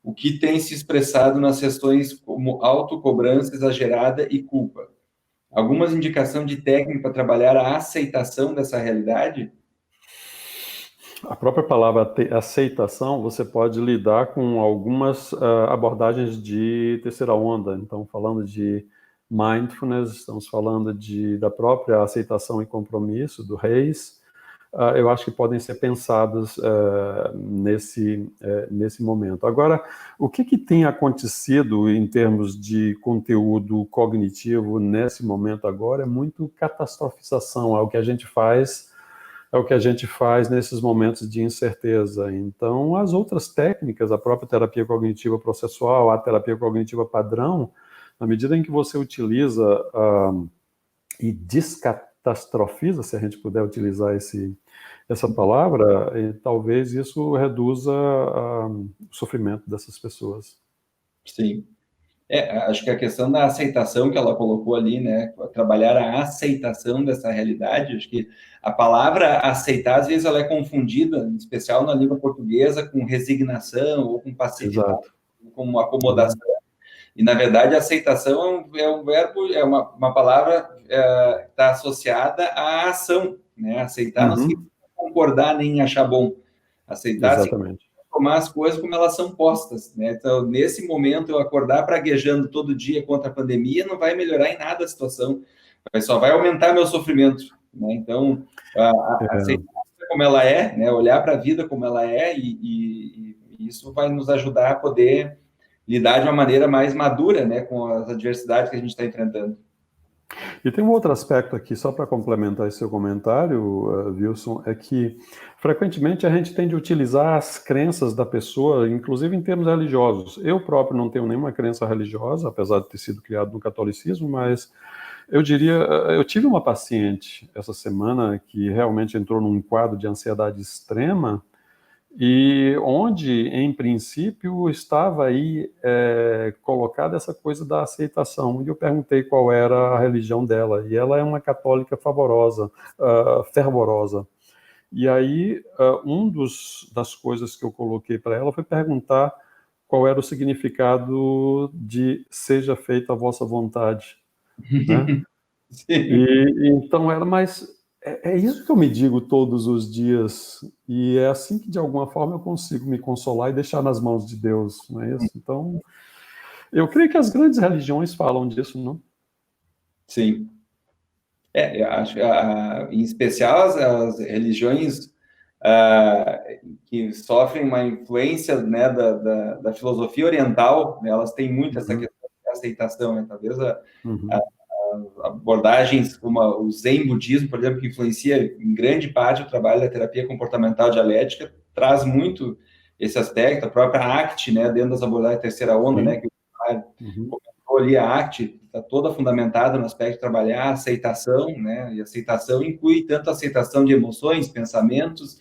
o que tem se expressado nas sessões como autocobrança exagerada e culpa. Algumas indicações de técnica para trabalhar a aceitação dessa realidade? A própria palavra aceitação, você pode lidar com algumas abordagens de terceira onda. Então, falando de mindfulness, estamos falando da própria aceitação e compromisso, do Reis, eu acho que podem ser pensadas nesse momento. Agora, o que tem acontecido em termos de conteúdo cognitivo nesse momento agora é muito catastrofização, é o que a gente faz nesses momentos de incerteza. Então, as outras técnicas, a própria terapia cognitiva processual, a terapia cognitiva padrão, na medida em que você utiliza e descatastrofiza, se a gente puder utilizar essa palavra, talvez isso reduza o sofrimento dessas pessoas. Sim. Acho que a questão da aceitação que ela colocou ali, né, trabalhar a aceitação dessa realidade, acho que a palavra aceitar, às vezes, ela é confundida, em especial na língua portuguesa, com resignação ou com passividade, com acomodação. E, na verdade, a aceitação é um verbo, é uma palavra que está associada à ação, né? Aceitar não significa concordar nem achar bom. Aceitar significa tomar as coisas como elas são postas, né? Então, nesse momento, eu acordar praguejando todo dia contra a pandemia não vai melhorar em nada a situação, só vai aumentar meu sofrimento, né? Então, aceitar como ela é, né? Olhar para a vida como ela é e isso vai nos ajudar a poder lidar de uma maneira mais madura, né, com as adversidades que a gente está enfrentando. E tem um outro aspecto aqui, só para complementar esse seu comentário, Wilson, é que frequentemente a gente tende a utilizar as crenças da pessoa, inclusive em termos religiosos. Eu próprio não tenho nenhuma crença religiosa, apesar de ter sido criado no catolicismo, mas eu diria, eu tive uma paciente essa semana que realmente entrou num quadro de ansiedade extrema, e onde, em princípio, estava aí colocada essa coisa da aceitação. E eu perguntei qual era a religião dela, e ela é uma católica fervorosa. E aí, das coisas que eu coloquei para ela foi perguntar qual era o significado de seja feita a vossa vontade, né? E então ela, mas é isso que eu me digo todos os dias, e é assim que de alguma forma eu consigo me consolar e deixar nas mãos de Deus, não é isso? Então, eu creio que as grandes religiões falam disso, não? Sim. Eu acho que, em especial, as religiões que sofrem uma influência, né, da filosofia oriental, né, elas têm muito essa questão de aceitação, né? Talvez abordagens como o Zen budismo, por exemplo, que influencia em grande parte o trabalho da terapia comportamental dialética, traz muito esse aspecto. A própria ACT, né, dentro das abordagens terceira onda, né, que o comentou ali, a ACT está toda fundamentada no aspecto de trabalhar a aceitação, né, e aceitação inclui tanto a aceitação de emoções, pensamentos,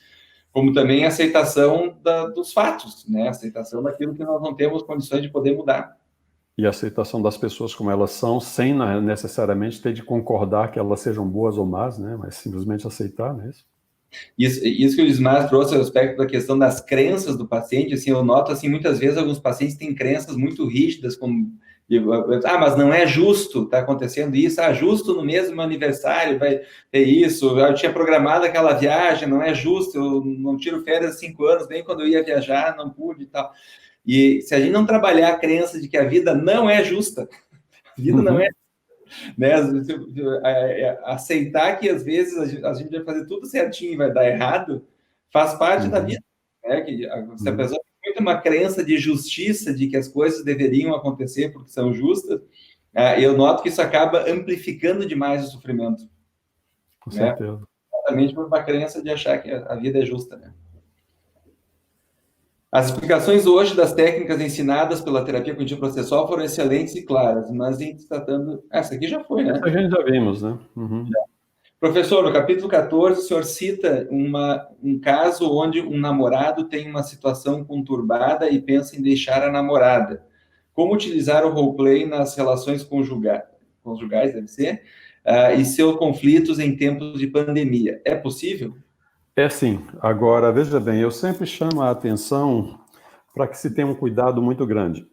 como também a aceitação dos fatos, né, a aceitação daquilo que nós não temos condições de poder mudar. E a aceitação das pessoas como elas são, sem necessariamente ter de concordar que elas sejam boas ou más, né? Mas simplesmente aceitar, né? Isso que o Lismar trouxe, o aspecto da questão das crenças do paciente, assim, eu noto, assim, muitas vezes alguns pacientes têm crenças muito rígidas, como, mas não é justo, está acontecendo isso, justo no mesmo aniversário vai ter isso, eu tinha programado aquela viagem, não é justo, eu não tiro férias há 5 anos, nem quando eu ia viajar, não pude e tal. E se a gente não trabalhar a crença de que a vida não é justa, a vida não é, né? Aceitar que às vezes a gente vai fazer tudo certinho e vai dar errado, faz parte da vida, né? Que se a pessoa tem muito uma crença de justiça, de que as coisas deveriam acontecer porque são justas, eu noto que isso acaba amplificando demais o sofrimento. Com certeza. Exatamente por uma crença de achar que a vida é justa, né? As explicações hoje das técnicas ensinadas pela terapia cognitivo-processual foram excelentes e claras, mas em tratando... Essa aqui já foi, né? Essa a gente já vimos, né? Professor, no capítulo 14, o senhor cita um caso onde um namorado tem uma situação conturbada e pensa em deixar a namorada. Como utilizar o roleplay nas relações conjugais, deve ser, e seus conflitos em tempos de pandemia? É possível? É sim. Agora, veja bem, eu sempre chamo a atenção para que se tenha um cuidado muito grande.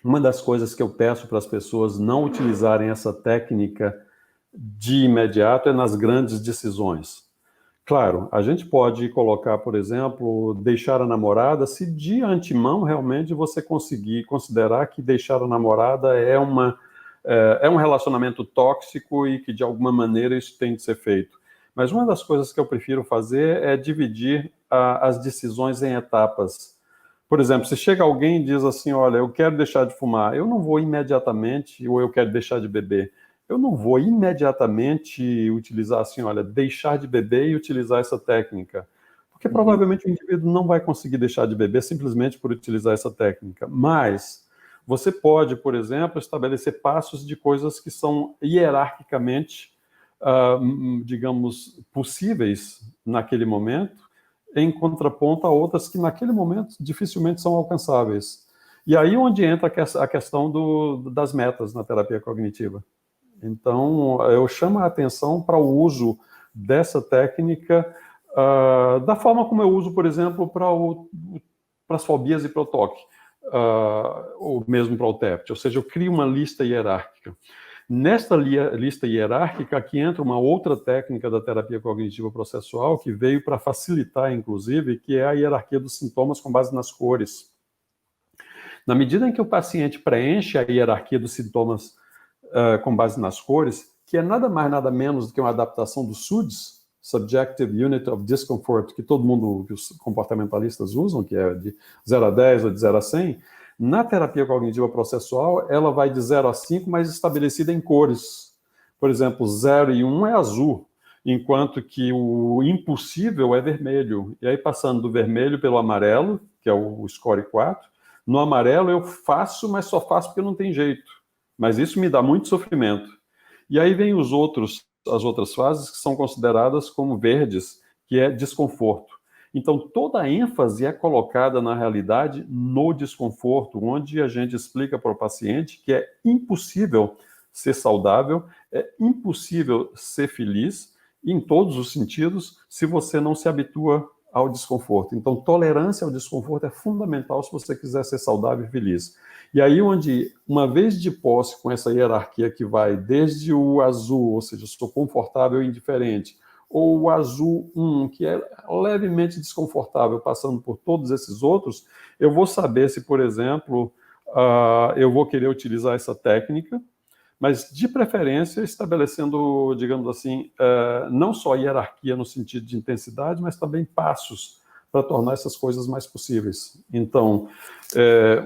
Uma das coisas que eu peço para as pessoas não utilizarem essa técnica de imediato é nas grandes decisões. Claro, a gente pode colocar, por exemplo, deixar a namorada, se de antemão realmente você conseguir considerar que deixar a namorada é um relacionamento tóxico e que de alguma maneira isso tem de ser feito. Mas uma das coisas que eu prefiro fazer é dividir as decisões em etapas. Por exemplo, se chega alguém e diz assim, olha, eu quero deixar de fumar, eu não vou imediatamente, ou eu quero deixar de beber, eu não vou imediatamente utilizar assim, olha, deixar de beber e utilizar essa técnica. Porque provavelmente o indivíduo não vai conseguir deixar de beber simplesmente por utilizar essa técnica. Mas você pode, por exemplo, estabelecer passos de coisas que são hierarquicamente digamos, possíveis naquele momento, em contraponto a outras que naquele momento dificilmente são alcançáveis. E aí onde entra a questão das metas na terapia cognitiva. Então, eu chamo a atenção para o uso dessa técnica da forma como eu uso, por exemplo, para as fobias e para o TOC, ou mesmo para o TEPT, ou seja, eu crio uma lista hierárquica. Nesta lista hierárquica, aqui entra uma outra técnica da terapia cognitiva processual que veio para facilitar, inclusive, que é a hierarquia dos sintomas com base nas cores. Na medida em que o paciente preenche a hierarquia dos sintomas com base nas cores, que é nada mais, nada menos do que uma adaptação do SUDS, Subjective Unit of Discomfort, que todo mundo, que os comportamentalistas usam, que é de 0 a 10 ou de 0 a 100, na terapia cognitiva processual, ela vai de 0 a 5, mas estabelecida em cores. Por exemplo, 0 e 1 é azul, enquanto que o impossível é vermelho. E aí, passando do vermelho pelo amarelo, que é o score 4, no amarelo eu faço, mas só faço porque não tem jeito. Mas isso me dá muito sofrimento. E aí vem as outras fases que são consideradas como verdes, que é desconforto. Então, toda a ênfase é colocada, na realidade, no desconforto, onde a gente explica para o paciente que é impossível ser saudável, é impossível ser feliz, em todos os sentidos, se você não se habitua ao desconforto. Então, tolerância ao desconforto é fundamental se você quiser ser saudável e feliz. E aí, onde, uma vez de posse com essa hierarquia que vai desde o azul, ou seja, sou confortável e indiferente, ou o azul 1, que é levemente desconfortável, passando por todos esses outros, eu vou saber se, por exemplo, eu vou querer utilizar essa técnica, mas, de preferência, estabelecendo, digamos assim, não só hierarquia no sentido de intensidade, mas também passos para tornar essas coisas mais possíveis. Então,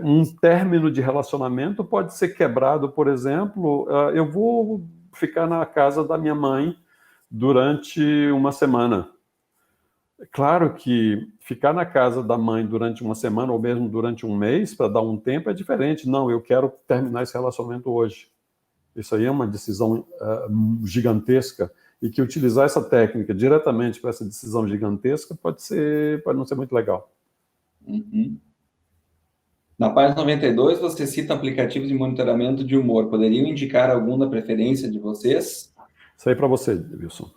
um término de relacionamento pode ser quebrado, por exemplo, eu vou ficar na casa da minha mãe durante uma semana. Claro que ficar na casa da mãe durante uma semana ou mesmo durante um mês, para dar um tempo, é diferente. Não, eu quero terminar esse relacionamento hoje. Isso aí é uma decisão gigantesca, e que utilizar essa técnica diretamente para essa decisão gigantesca pode não ser muito legal. Uhum. Na página 92, você cita aplicativos de monitoramento de humor. Poderiam indicar algum da preferência de vocês? Isso aí para você, Wilson.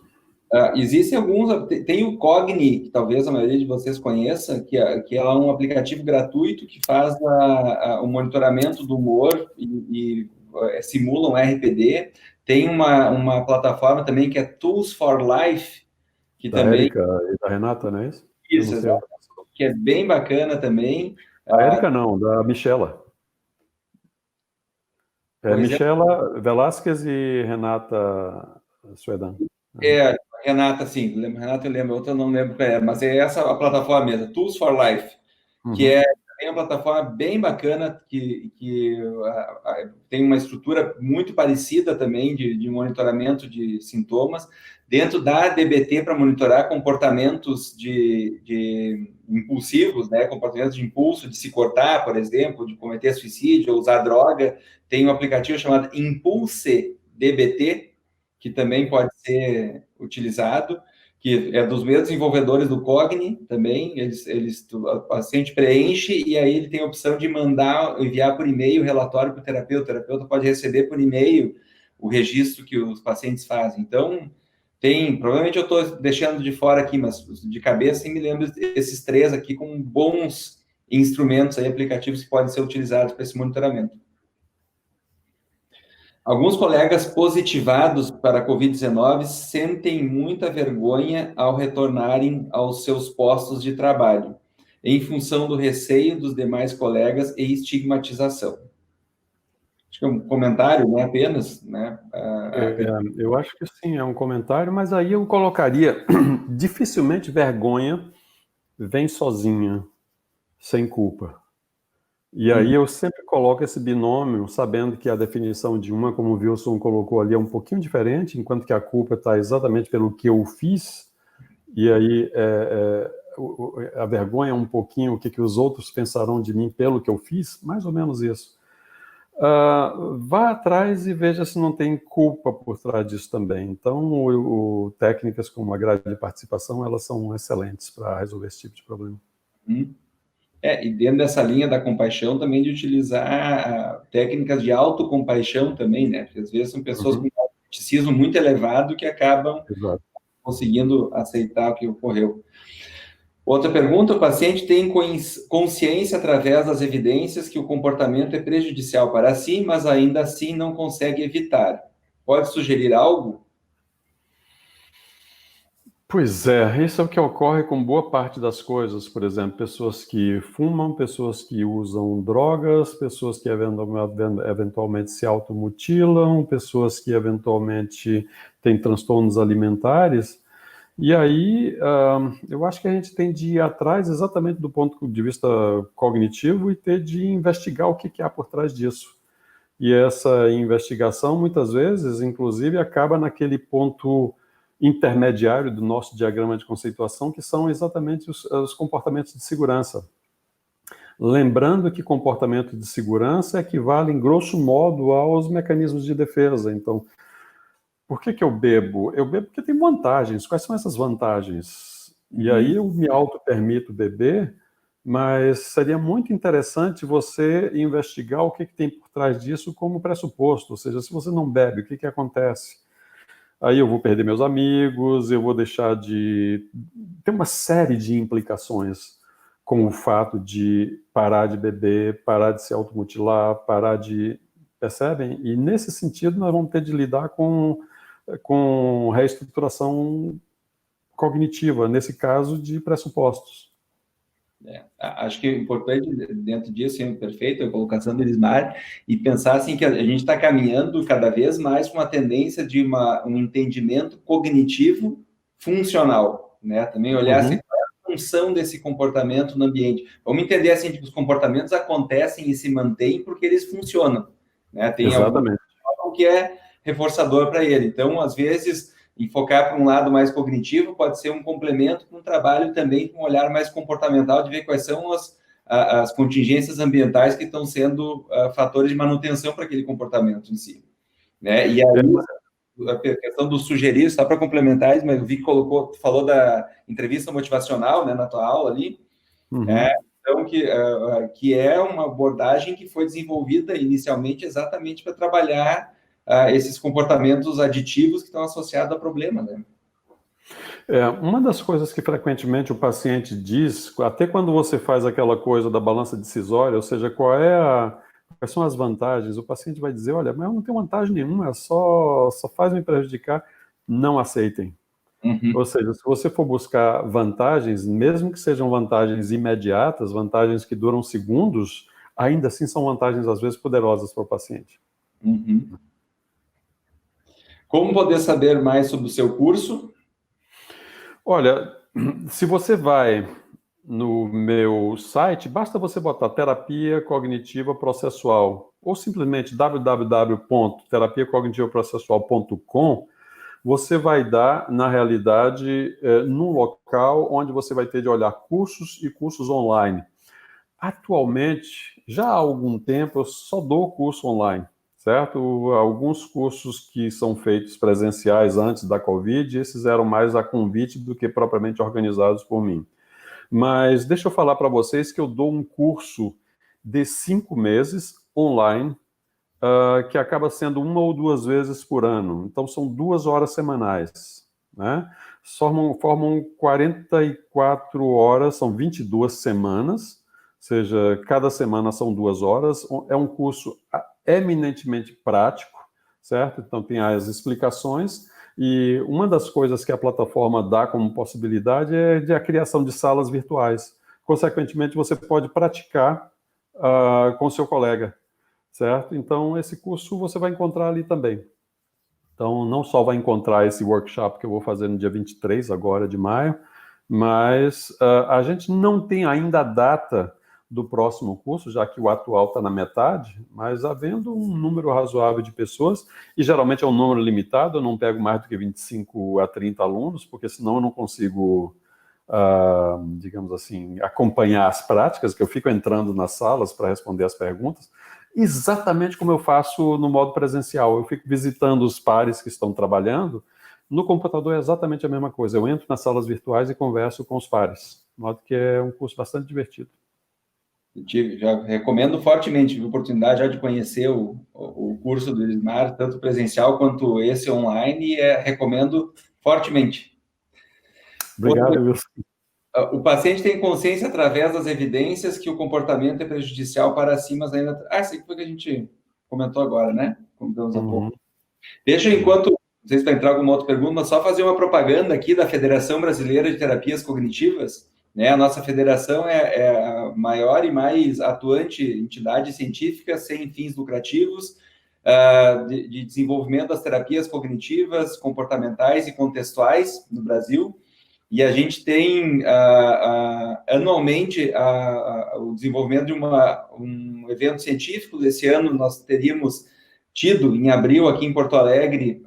Existem alguns, tem o Cogni, que talvez a maioria de vocês conheça, que é um aplicativo gratuito que faz o monitoramento do humor e simula um RPD. Tem uma plataforma também que é Tools for Life, que da também... Érica e da Renata, não é isso? Isso, exato, que é bem bacana também. Da Érica não, da Michela. Michela Velasquez e Renata Suedan. Renata, sim, Renata eu lembro, outra eu não lembro qual é, mas é essa a plataforma mesmo, Tools for Life, que é uma plataforma bem bacana, que tem uma estrutura muito parecida também de monitoramento de sintomas, dentro da DBT para monitorar comportamentos de impulsivos, né, comportamentos de impulso, de se cortar, por exemplo, de cometer suicídio, ou usar droga. Tem um aplicativo chamado Impulse DBT, que também pode ser utilizado, que é dos mesmos desenvolvedores do Cogni também. O paciente preenche e aí ele tem a opção de enviar por e-mail o relatório para o terapeuta pode receber por e-mail o registro que os pacientes fazem. Então, provavelmente eu estou deixando de fora aqui, mas de cabeça me lembro desses 3 aqui com bons instrumentos aí, aplicativos que podem ser utilizados para esse monitoramento. Alguns colegas positivados para a Covid-19 sentem muita vergonha ao retornarem aos seus postos de trabalho, em função do receio dos demais colegas e estigmatização. Acho que é um comentário, não é apenas, né? Eu acho que sim, é um comentário, mas aí eu colocaria, dificilmente vergonha vem sozinha, sem culpa. E aí eu sempre coloco esse binômio, sabendo que a definição de uma, como o Wilson colocou ali, é um pouquinho diferente, enquanto que a culpa está exatamente pelo que eu fiz, e aí a vergonha é um pouquinho o que os outros pensarão de mim pelo que eu fiz, mais ou menos isso. Vá atrás e veja se não tem culpa por trás disso também. Então, técnicas como a grade de participação, elas são excelentes para resolver esse tipo de problema. E dentro dessa linha da compaixão, também de utilizar técnicas de autocompaixão também, né? Porque às vezes são pessoas com um criticismo muito elevado que acabam conseguindo aceitar o que ocorreu. Outra pergunta: o paciente tem consciência através das evidências que o comportamento é prejudicial para si, mas ainda assim não consegue evitar. Pode sugerir algo? Pois é, isso é o que ocorre com boa parte das coisas. Por exemplo, pessoas que fumam, pessoas que usam drogas, pessoas que eventualmente se automutilam, pessoas que eventualmente têm transtornos alimentares. E aí, eu acho que a gente tem de ir atrás exatamente do ponto de vista cognitivo e ter de investigar o que há por trás disso. E essa investigação, muitas vezes, inclusive, acaba naquele ponto intermediário do nosso diagrama de conceituação, que são exatamente os comportamentos de segurança. Lembrando que comportamento de segurança equivale, grosso modo, aos mecanismos de defesa. Então, por que eu bebo? Eu bebo porque tem vantagens. Quais são essas vantagens? E aí eu me auto-permito beber, mas seria muito interessante você investigar o que tem por trás disso como pressuposto. Ou seja, se você não bebe, o que acontece? Aí eu vou perder meus amigos, eu vou deixar de... Tem uma série de implicações com o fato de parar de beber, parar de se automutilar, parar de... Percebem? E nesse sentido nós vamos ter de lidar com reestruturação cognitiva, nesse caso de pressupostos. Acho que é importante dentro disso, perfeito, a colocação do Elismar, e pensar assim que a gente está caminhando cada vez mais com uma tendência de um entendimento cognitivo funcional, né? Também olhar assim, qual é a função desse comportamento no ambiente. Vamos entender assim que os comportamentos acontecem e se mantêm porque eles funcionam, né? Tem Exatamente. algo que é reforçador para ele. Então, às vezes, enfocar para um lado mais cognitivo pode ser um complemento para um trabalho também com um olhar mais comportamental, de ver quais são as contingências ambientais que estão sendo fatores de manutenção para aquele comportamento em si, né? E aí, a questão do sugerir, só para complementar, mas eu vi que falou da entrevista motivacional, né, na tua aula ali, então, que é uma abordagem que foi desenvolvida inicialmente exatamente para trabalhar esses comportamentos aditivos que estão associados a problema, né? Uma das coisas que frequentemente o paciente diz, até quando você faz aquela coisa da balança decisória, ou seja, quais são as vantagens, o paciente vai dizer, olha, mas eu não tenho vantagem nenhuma, só faz me prejudicar, não aceitem. Ou seja, se você for buscar vantagens, mesmo que sejam vantagens imediatas, vantagens que duram segundos, ainda assim são vantagens, às vezes, poderosas para o paciente. Como poder saber mais sobre o seu curso? Olha, se você vai no meu site, basta você botar terapia cognitiva processual ou simplesmente www.terapiacognitivaprocessual.com, você vai dar, na realidade, num local onde você vai ter de olhar cursos e cursos online. Atualmente, já há algum tempo, eu só dou curso online, certo? Alguns cursos que são feitos presenciais antes da Covid, esses eram mais a convite do que propriamente organizados por mim. Mas deixa eu falar para vocês que eu dou um curso de 5 meses online, que acaba sendo 1 ou 2 vezes por ano. Então, são 2 horas semanais, né? Formam 44 horas, são 22 semanas, ou seja, cada semana são 2 horas. É um curso eminentemente prático, certo? Então, tem as explicações, e uma das coisas que a plataforma dá como possibilidade é a criação de salas virtuais. Consequentemente, você pode praticar com o seu colega, certo? Então, esse curso você vai encontrar ali também. Então, não só vai encontrar esse workshop que eu vou fazer no dia 23, agora de maio, mas a gente não tem ainda a data do próximo curso, já que o atual está na metade, mas havendo um número razoável de pessoas, e geralmente é um número limitado, eu não pego mais do que 25 a 30 alunos, porque senão eu não consigo, digamos assim, acompanhar as práticas, que eu fico entrando nas salas para responder as perguntas, exatamente como eu faço no modo presencial. Eu fico visitando os pares que estão trabalhando. No computador é exatamente a mesma coisa. Eu entro nas salas virtuais e converso com os pares. De modo que é um curso bastante divertido. Já recomendo fortemente, tive a oportunidade já de conhecer o curso do Elismar, tanto presencial quanto esse online, e recomendo fortemente. Obrigado, Wilson. O paciente tem consciência através das evidências que o comportamento é prejudicial para si, mas ainda... isso aí foi o que a gente comentou agora, né? Comentamos há pouco. Deixa, enquanto... Não sei se vai entrar alguma outra pergunta, mas só fazer uma propaganda aqui da Federação Brasileira de Terapias Cognitivas, né? A nossa federação é a maior e mais atuante entidade científica sem fins lucrativos de desenvolvimento das terapias cognitivas, comportamentais e contextuais no Brasil. e a gente tem anualmente o desenvolvimento de um evento científico. Esse ano nós teríamos tido, em abril, aqui em Porto Alegre,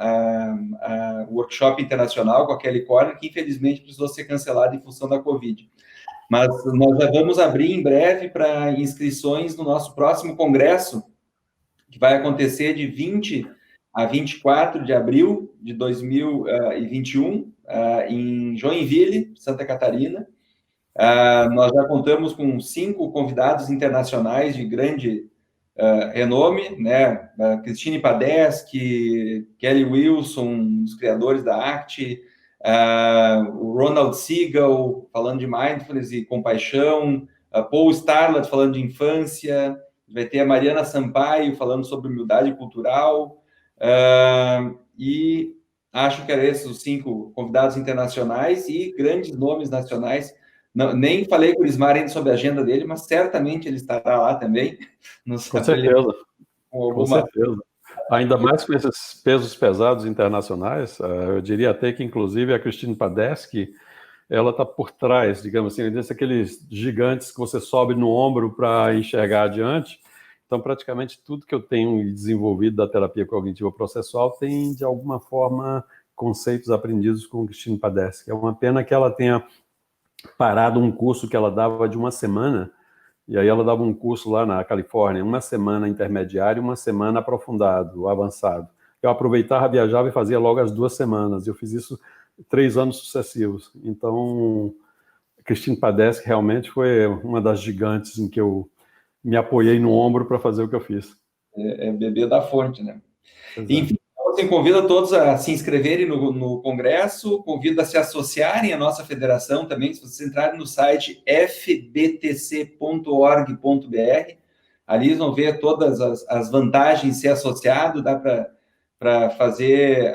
o workshop internacional com a Kelly Corner, que infelizmente precisou ser cancelado em função da Covid. Mas nós já vamos abrir em breve para inscrições no nosso próximo congresso, que vai acontecer de 20 a 24 de abril de 2021, em Joinville, Santa Catarina. Nós já contamos com 5 convidados internacionais de grande renome, né? Christine Padeschi, Kelly Wilson, os criadores da ACT, o Ronald Siegel, falando de mindfulness e compaixão, Paul Starlett, falando de infância, vai ter a Mariana Sampaio, falando sobre humildade cultural, e acho que eram esses os 5 convidados internacionais e grandes nomes nacionais. Não, nem falei com o Ismar ainda sobre a agenda dele, mas certamente ele estará lá também. Com certeza. Com certeza. Ainda mais com esses pesos pesados internacionais, eu diria até que, inclusive, a Christine Padeschi, ela está por trás, digamos assim, daqueles gigantes que você sobe no ombro para enxergar adiante. Então, praticamente tudo que eu tenho desenvolvido da terapia cognitiva processual tem, de alguma forma, conceitos aprendidos com Christine Padeschi. É uma pena que ela tenha parado um curso que ela dava de uma semana, e aí ela dava um curso lá na Califórnia, uma semana intermediário, uma semana aprofundado, avançado. Eu aproveitava, viajava e fazia logo as 2 semanas. Eu fiz isso 3 anos sucessivos. Então, Christine Padeschi realmente foi uma das gigantes em que eu me apoiei no ombro para fazer o que eu fiz. É bebê da fonte, né? Enfim, assim, convido todos a se inscreverem no congresso, convido a se associarem à nossa federação também. Se vocês entrarem no site fbtc.org.br, ali eles vão ver todas as vantagens de ser associado. Dá para fazer,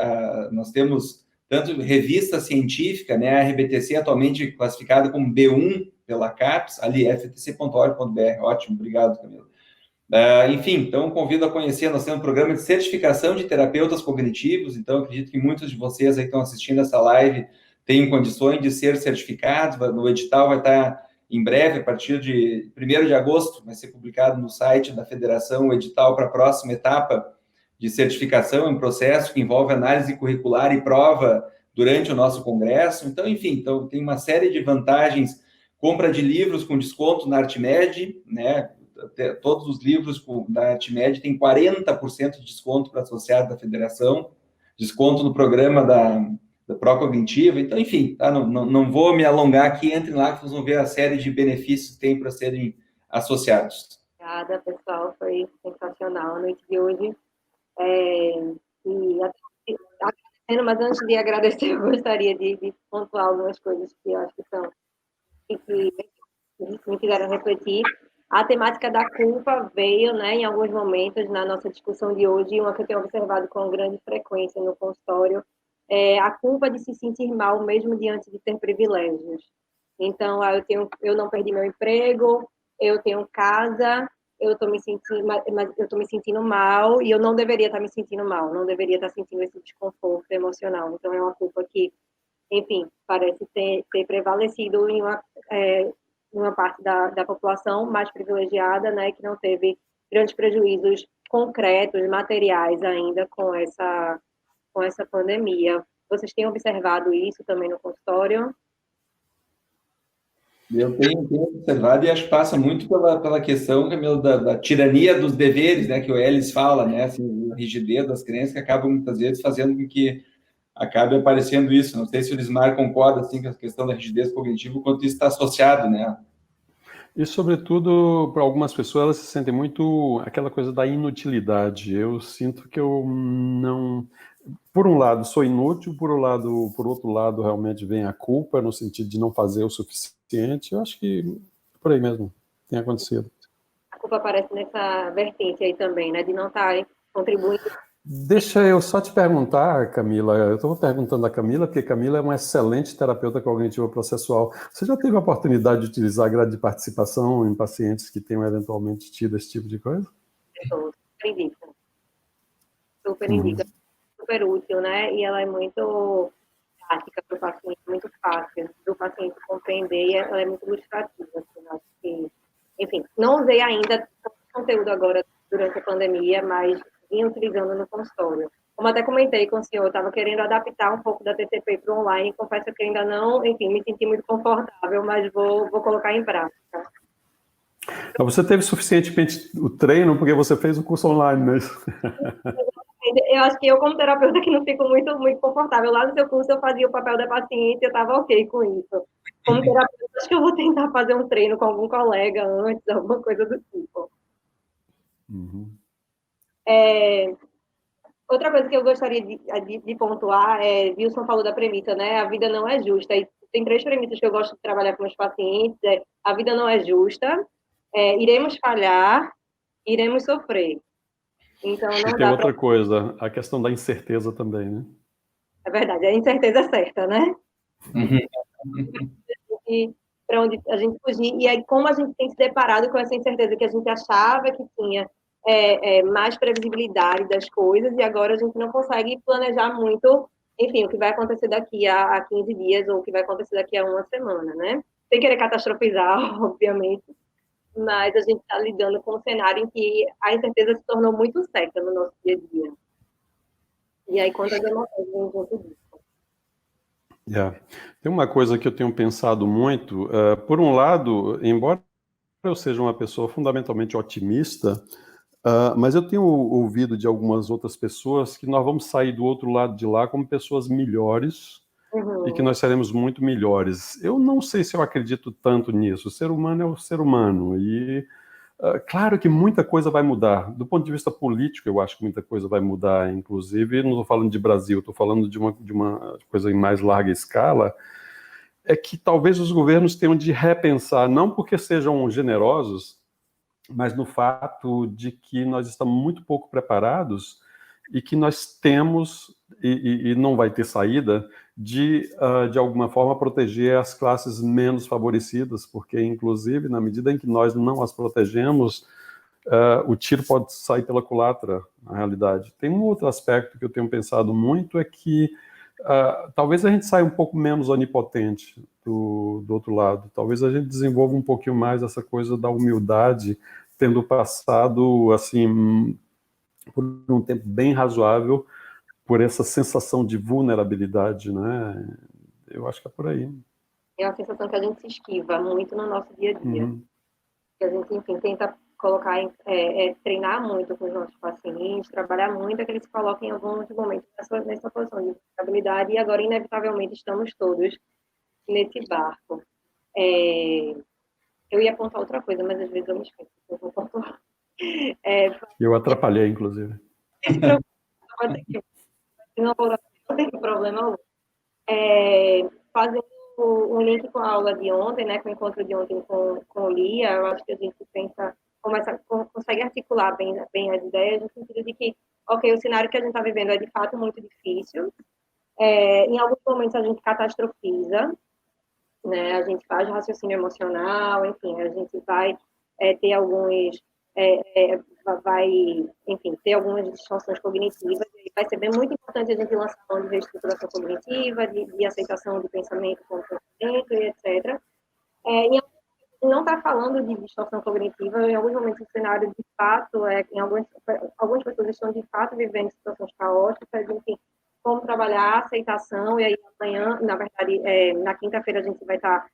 nós temos tanto revista científica, né, a RBTC atualmente classificada como B1 pela CAPES, ali fbtc.org.br. Ótimo, obrigado, Camila. Enfim, então convido a conhecer, nós temos um programa de certificação de terapeutas cognitivos, então acredito que muitos de vocês aí que estão assistindo essa live têm condições de ser certificados. No edital vai estar em breve, a partir de 1º de agosto, vai ser publicado no site da federação o edital para a próxima etapa de certificação, em processo que envolve análise curricular e prova durante o nosso congresso. Então, enfim, então, tem uma série de vantagens, compra de livros com desconto na ArtMed, né? Todos os livros da ArtMed têm 40% de desconto para associado da federação, desconto no programa da Procognitiva. Então, enfim, tá? Não vou me alongar aqui, entrem lá que vocês vão ver a série de benefícios que tem para serem associados. Obrigada, pessoal, foi sensacional a noite de hoje. Agradecendo, mas antes de agradecer, eu gostaria de pontuar algumas coisas que eu acho que são que me fizeram refletir. A temática da culpa veio, né, em alguns momentos na nossa discussão de hoje, e uma que eu tenho observado com grande frequência no consultório, é a culpa de se sentir mal mesmo diante de ter privilégios. Então, eu não perdi meu emprego, eu tenho casa, eu estou me sentindo mal, e eu não deveria estar me sentindo mal, não deveria estar sentindo esse desconforto emocional. Então, é uma culpa que, enfim, parece ter prevalecido em uma parte da população mais privilegiada, né, que não teve grandes prejuízos concretos, materiais ainda com essa pandemia. Vocês têm observado isso também no consultório? Eu tenho observado, e acho que passa muito pela questão, Camilo, da tirania dos deveres, né, que o Ellis fala, né, assim, a rigidez das crenças que acabam muitas vezes fazendo com que acabe aparecendo isso. Não sei se o Lismar concorda assim, com a questão da rigidez cognitiva, quanto isso está associado, né? E, sobretudo, para algumas pessoas, elas se sentem muito aquela coisa da inutilidade. Eu sinto que eu não... Por um lado, sou inútil, por outro lado, realmente vem a culpa, no sentido de não fazer o suficiente. Eu acho que por aí mesmo tem acontecido. A culpa aparece nessa vertente aí também, né, de não estar contribuindo. Deixa eu só te perguntar, Camila, eu estou perguntando a Camila, porque Camila é uma excelente terapeuta cognitiva processual. Você já teve a oportunidade de utilizar a grade de participação em pacientes que tenham eventualmente tido esse tipo de coisa? Super indica, super útil, né? E ela é muito prática para o paciente, muito fácil do paciente compreender, e ela é muito ilustrativa. Assim, acho que, enfim, não usei ainda conteúdo agora durante a pandemia, mas vim utilizando no consultório. Como até comentei com o senhor, eu estava querendo adaptar um pouco da TCP para o online, confesso que ainda não, enfim, me senti muito confortável, mas vou colocar em prática. Você teve suficientemente o treino porque você fez o curso online, né? Eu acho que eu, como terapeuta, que não fico muito confortável. Lá no seu curso, eu fazia o papel da paciente, eu estava ok com isso. Como terapeuta, acho que eu vou tentar fazer um treino com algum colega antes, alguma coisa do tipo. Uhum. Outra coisa que eu gostaria de pontuar é, Wilson falou da premissa, né? A vida não é justa. E tem 3 premissas que eu gosto de trabalhar com os pacientes. A vida não é justa, iremos falhar, iremos sofrer. Então, não E tem dá outra coisa, a questão da incerteza também, né? É verdade, é a incerteza certa, né? Para onde a gente fugir. E aí, como a gente tem se deparado com essa incerteza que a gente achava que tinha mais previsibilidade das coisas, e agora a gente não consegue planejar muito, enfim, o que vai acontecer daqui a 15 dias ou o que vai acontecer daqui a uma semana, né? Sem querer catastrofizar, obviamente, mas a gente está lidando com um cenário em que a incerteza se tornou muito certa no nosso dia a dia. E aí, quantas emoções vêm junto disso? Tem uma coisa que eu tenho pensado muito, por um lado, embora eu seja uma pessoa fundamentalmente otimista, mas eu tenho ouvido de algumas outras pessoas que nós vamos sair do outro lado de lá como pessoas melhores e que nós seremos muito melhores. Eu não sei se eu acredito tanto nisso. O ser humano é o ser humano e claro que muita coisa vai mudar. Do ponto de vista político, eu acho que muita coisa vai mudar, inclusive, não estou falando de Brasil, estou falando de uma coisa em mais larga escala, é que talvez os governos tenham de repensar, não porque sejam generosos, mas no fato de que nós estamos muito pouco preparados e que nós temos, e não vai ter saída, de alguma forma proteger as classes menos favorecidas, porque, inclusive, na medida em que nós não as protegemos, o tiro pode sair pela culatra, na realidade. Tem um outro aspecto que eu tenho pensado muito, é que talvez a gente saia um pouco menos onipotente do outro lado. Talvez a gente desenvolva um pouquinho mais essa coisa da humildade, tendo passado, assim, por um tempo bem razoável, por essa sensação de vulnerabilidade, né? Eu acho que é por aí. É uma sensação que a gente se esquiva muito no nosso dia a dia. Uhum. Que a gente, enfim, tenta colocar, treinar muito com os nossos pacientes, trabalhar muito, é que eles se coloquem em alguns momentos nessa posição de vulnerabilidade, e agora, inevitavelmente, estamos todos nesse barco. Eu ia apontar outra coisa, mas às vezes eu me esqueço. Eu vou pontuar. Eu atrapalhei, inclusive. Não tem problema algum. Fazendo um link com a aula de ontem, né, com o encontro de ontem com o Lia, eu acho que a gente consegue articular bem as ideias, no sentido de que, ok, o cenário que a gente está vivendo é de fato muito difícil, em alguns momentos a gente catastrofiza, né, a gente faz raciocínio emocional, enfim, a gente vai ter enfim, ter algumas distorções cognitivas, e vai ser bem muito importante a gente lançar mão de reestruturação cognitiva, de aceitação do pensamento como pensamento, e etc. Não está falando de distorção cognitiva, em alguns momentos o cenário de fato, algumas pessoas estão de fato vivendo situações caóticas, enfim, como trabalhar a aceitação, e aí amanhã, na verdade, na quinta-feira a gente vai estar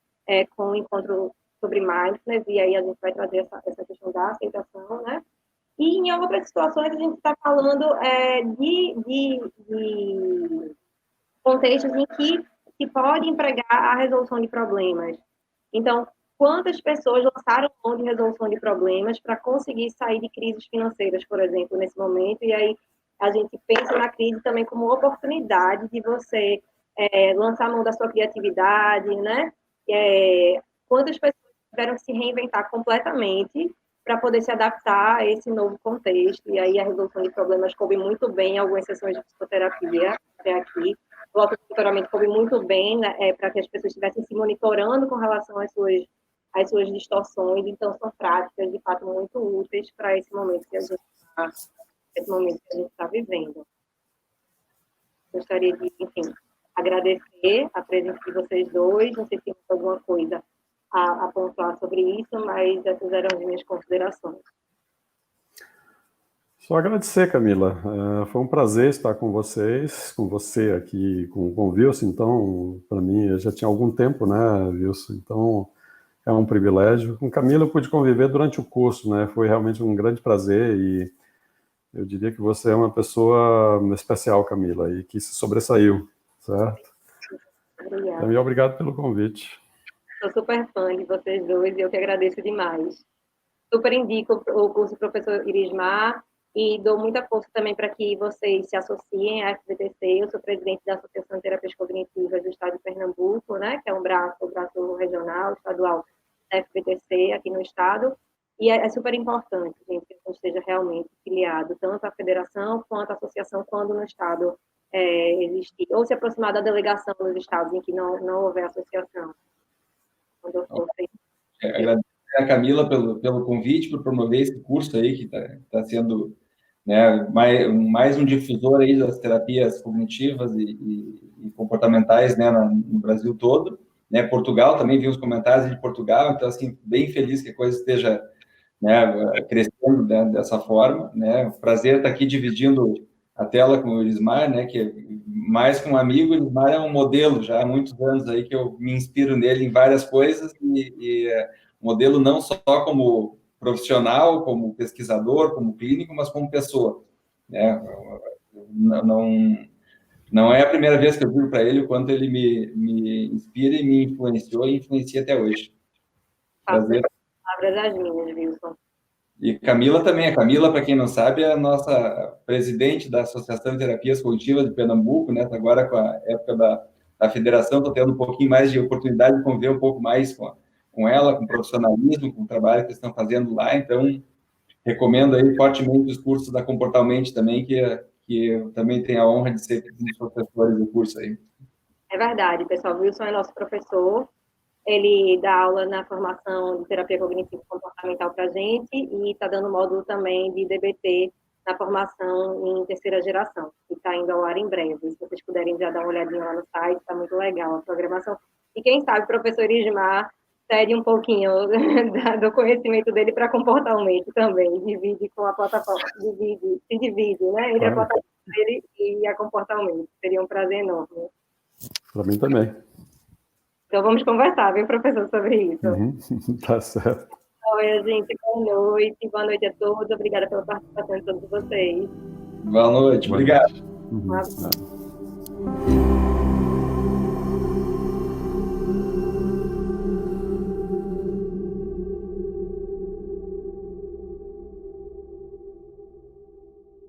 com um encontro sobre mindfulness, e aí a gente vai trazer essa questão da aceitação, né? E em outras situações a gente está falando de contextos em que se pode empregar a resolução de problemas. Então, quantas pessoas lançaram mão de resolução de problemas para conseguir sair de crises financeiras, por exemplo, nesse momento, e aí a gente pensa na crise também como oportunidade de você lançar mão da sua criatividade, né? Quantas pessoas tiveram que se reinventar completamente para poder se adaptar a esse novo contexto, e aí a resolução de problemas coube muito bem em algumas sessões de psicoterapia até aqui. O automonitoramento coube muito bem, né, para que as pessoas estivessem se monitorando com relação às suas distorções, então são práticas, de fato, muito úteis para esse momento que a gente está vivendo. Gostaria de, enfim, agradecer a presença de vocês dois. Não sei se tem alguma coisa a pontuar sobre isso, mas essas eram as minhas considerações. Só agradecer, Camila. Foi um prazer estar com vocês, com você aqui, com o Wilson. Então, para mim, eu já tinha algum tempo, né, Wilson? Então, é um privilégio. Com Camila eu pude conviver durante o curso, né? Foi realmente um grande prazer e eu diria que você é uma pessoa especial, Camila, e que se sobressaiu, certo? Obrigada. Então, obrigado pelo convite. Sou super fã de vocês dois e eu que agradeço demais. Super indico o curso Professor Irismar e dou muita força também para que vocês se associem à FBTC. Eu sou presidente da Associação de Terapias Cognitivas do Estado de Pernambuco, né, que é o braço regional, estadual da FBTC aqui no Estado. E é super importante, gente, que a gente esteja realmente filiado, tanto à federação quanto à associação, quando no Estado existir, ou se aproximar da delegação nos estados em que não houver associação. Quando eu for, agradecer a Camila pelo convite, por promover esse curso aí, que está sendo, né, mais um difusor aí das terapias cognitivas e comportamentais, né, no Brasil todo. Né, Portugal, também vi os comentários de Portugal, então, assim, bem feliz que a coisa esteja, né, crescendo, né, dessa forma. Né, prazer estar aqui dividindo a tela com o Irismar, né, que mais que um amigo, o Irismar é um modelo, já há muitos anos aí que eu me inspiro nele em várias coisas, e modelo não só como profissional, como pesquisador, como clínico, mas como pessoa. Né? Não é a primeira vez que eu digo para ele o quanto ele me inspira e me influenciou e influencia até hoje. Prazer. Palavras das minhas, Wilson. E Camila também. A Camila, para quem não sabe, é a nossa presidente da Associação de Terapias Cognitivas de Pernambuco, né? Tá agora com a época da federação, estou tendo um pouquinho mais de oportunidade de conviver um pouco mais com ela, com profissionalismo, com o trabalho que eles estão fazendo lá. Então, recomendo aí fortemente os cursos da Comportalmente também, que eu também tenho a honra de ser um dos professores do curso aí. É verdade, pessoal. Wilson é nosso professor. Ele dá aula na formação de terapia cognitivo comportamental para a gente e está dando módulo também de DBT na formação em terceira geração, que está indo ao ar em breve. Se vocês puderem já dar uma olhadinha lá no site, está muito legal a programação. E quem sabe o professor Irismar cede um pouquinho do conhecimento dele para Comportalmente também, divide com a plataforma, se divide, né, entre a plataforma dele e a Comportalmente. Seria um prazer enorme. Para mim também. Então, vamos conversar, viu, professor, sobre isso. Tá certo. Oi, gente, boa noite a todos, obrigada pela participação de todos vocês. Boa noite, obrigado. Boa noite.